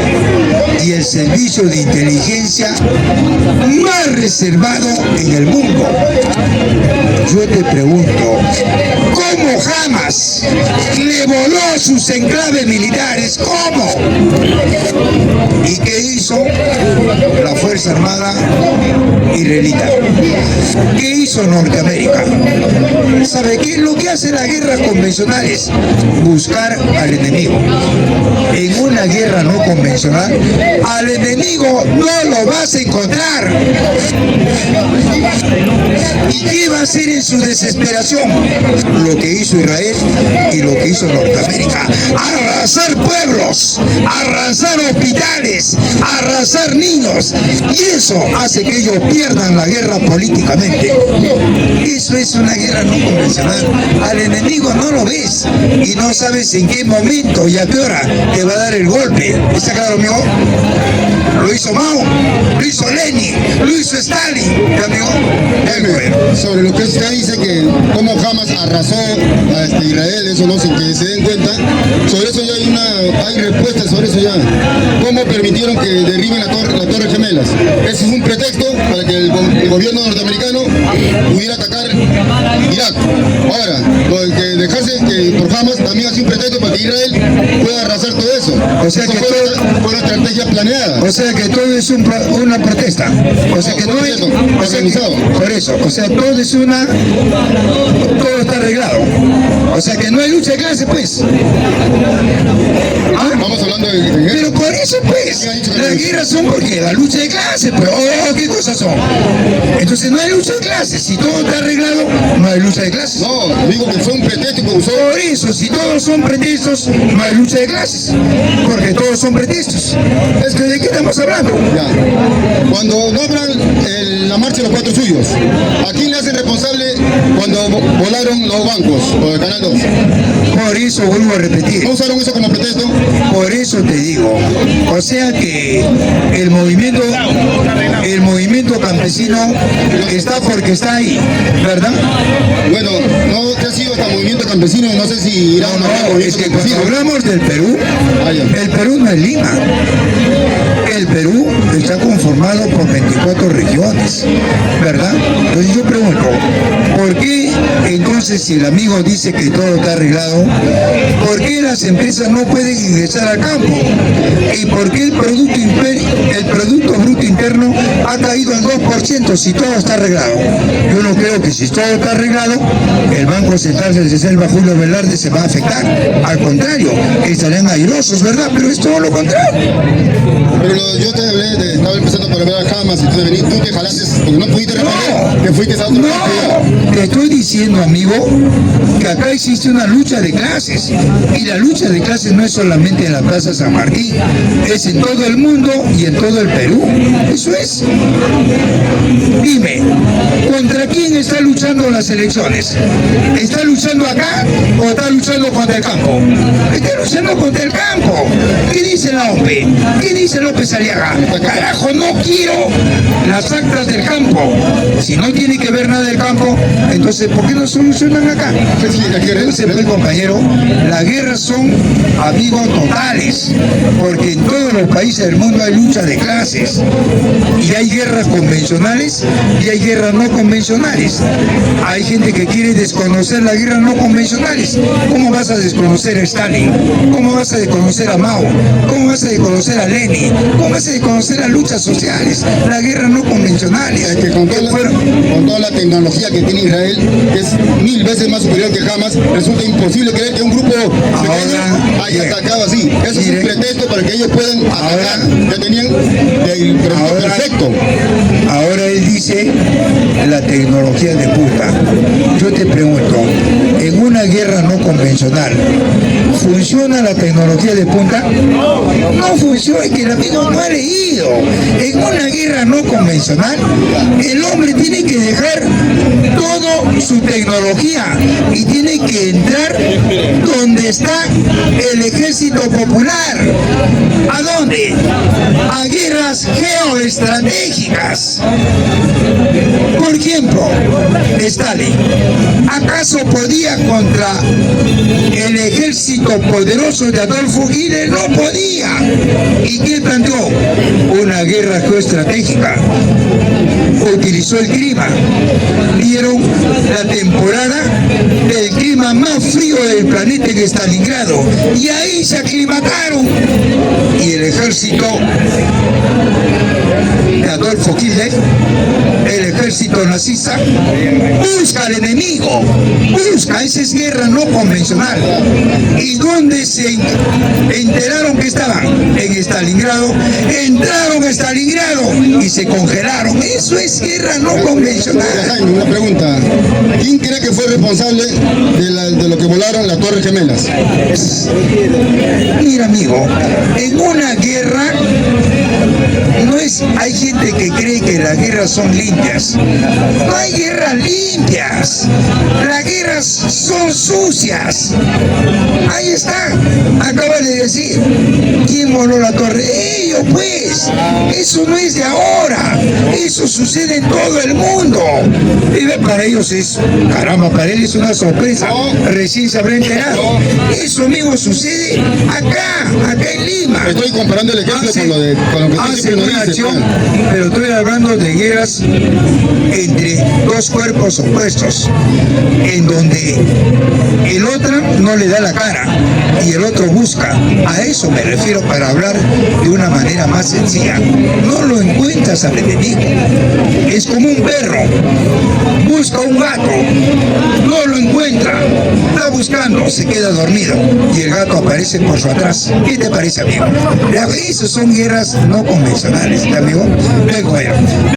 y el servicio de inteligencia más reservado en el mundo. Yo te pregunto, ¿cómo Hamas le voló sus enclaves militares? ¿Cómo? ¿Y qué hizo la Fuerza Armada israelita? ¿Qué hizo Norteamérica? ¿Sabe qué es lo que hace las guerras convencionales? Buscar al enemigo. En una guerra no convencional, al enemigo no lo vas a encontrar. ¿Y qué va a hacer en su desesperación? Lo que hizo Israel y lo que hizo Norteamérica: arrasar pueblos, arrasar hospitales, arrasar niños, y eso hace que ellos pierdan la guerra políticamente. Eso es una guerra no convencional. Al enemigo no lo ves y no sabes en qué momento y a qué hora te va a dar el golpe. ¿Está claro, amigo? Lo hizo Mao, lo hizo Lenin, lo hizo Stalin, amigo. Sobre lo que usted dice, que cómo Hamas arrasó a Israel, eso no, sin que se den cuenta, sobre eso ya hay respuestas sobre eso ya. ¿Cómo permitieron que derriben la Torre Gemelas? Ese es un pretexto para que el gobierno norteamericano pudiera atacar Irak. Ahora, lo de que dejarse que por Hamas también hace un pretexto para que Israel pueda arrasar todo eso. O sea que fue una estrategia planeada. O sea que todo es una protesta. O sea que no es organizado. Por eso, o sea, todo está arreglado. O sea que no hay lucha de clase, pues. Estamos hablando de guerra. Pero por eso, pues, las guerras son porque la lucha de clase, pero ¿qué cosas son? Entonces no hay lucha de clases. Si todo está arreglado, no hay lucha de clases. No, digo que fue un pretexto que usó. Por eso, si todos son pretextos, no hay lucha de clases. Porque todos son pretextos. Es que ¿de qué estamos hablando? Ya. Cuando nombran la marcha de los 4 suyos, ¿a quién le hacen responsable cuando volaron los bancos o el Canal 2? Por eso vuelvo a repetir. ¿No usaron eso como pretexto? Por eso te digo. O sea que el movimiento campesino está porque está ahí, ¿verdad? Bueno, no te ha sido hasta movimiento campesino, no sé si irá No, es que cuando hablamos del Perú, el Perú no es Lima. El Perú está conformado por 24 regiones, ¿verdad? Entonces yo pregunto, ¿por qué entonces, si el amigo dice que todo está arreglado, por qué las empresas no pueden ingresar al campo? ¿Y por qué el Producto Bruto Interno ha caído al 2% si todo está arreglado? Yo no creo que si todo está arreglado, el Banco Central de Selva Julio Velarde se va a afectar. Al contrario, estarán airosos, ¿verdad? Pero es todo lo contrario. Pero yo te hablé, estaba empezando por hablar a Jamas, y entonces venís tú te jalaste, porque no pudiste responder, que fuiste a otro No, te estoy diciendo, amigo, que acá existe una lucha de clases. Y la lucha de clases no es solamente en la Plaza San Martín, es en todo el mundo y en todo el Perú. Eso es. Dime, ¿contra quién está luchando las elecciones? ¿Está luchando acá o está luchando contra el campo? Está luchando contra el campo. ¿Qué dice la OPE? ¿Qué dice López Aliaga? Carajo, no quiero las actas del campo. Si no tiene que ver nada del campo, entonces ¿por qué no solucionan acá? Entonces, pues, compañero, las guerras son amigos totales, porque en todos los países del mundo hay lucha de clases y hay guerras convencionales y hay guerras no convencionales. Hay gente que quiere desconocer las guerras no convencionales. ¿Cómo vas a desconocer a Stalin? ¿Cómo vas a desconocer a Mao? ¿Cómo vas a desconocer a Lenin? ¿Cómo vas a desconocer las luchas sociales? Las guerras no convencionales. Es que con toda la tecnología que tiene Israel, que es 1000 veces más superior que Hamas, resulta imposible creer que un grupo pequeño haya atacado así. Eso es un pretexto para que ellos puedan atacar. Ya tenían el perfecto. Ahora él dice la tecnología de punta. Yo te pregunto, en una guerra no convencional, ¿funciona la tecnología de punta? No funciona, es que el amigo no ha leído. En una guerra no convencional, el hombre tiene que dejar toda su tecnología y tiene que entrar donde está el ejército popular. ¿A dónde? A guerras geoestratégicas. Por ejemplo, Stalin, ¿acaso podía contra el ejército poderoso de Adolfo Hitler? No podía. ¿Y qué planteó? Una guerra geoestratégica. Utilizó el clima. Vieron la temporada del clima más frío del planeta en Stalingrado y ahí se aclimataron. Y el ejército de Adolfo Hitler, el ejército nazista, busca al enemigo, busca, esa es guerra no convencional. ¿Y dónde se enteraron que estaban? En Stalingrado. Entraron a Stalingrado y se congelaron. Eso es guerra no convencional. Jaime, una pregunta. ¿Quién cree que fue responsable de lo que volaron las Torres Gemelas? Mira, amigo, en una guerra no es, hay gente que cree que las guerras son limpias. No hay guerras limpias. Las guerras son sucias. Ahí está. Acaba de decir, ¿quién voló la torre? Ellos, pues. Eso no es de ahora. Eso sucede en todo el mundo. Y para ellos es, caramba, para él es una sorpresa. Recién se habrá enterado. Eso mismo sucede acá en Lima. Estoy comparando el ejemplo con lo que hace una acción, pero estoy hablando de guerras entre dos cuerpos opuestos, en donde el otro no le da la cara y el otro busca. A eso me refiero para hablar de una manera más sencilla. No lo encuentras al enemigo. Es como un perro. Busca un gato. No lo encuentra. Está buscando. Se queda dormido. Y el gato aparece por su atrás. ¿Qué te parece, amigo? Esas son guerras no convencionales, amigo. Vengo allá.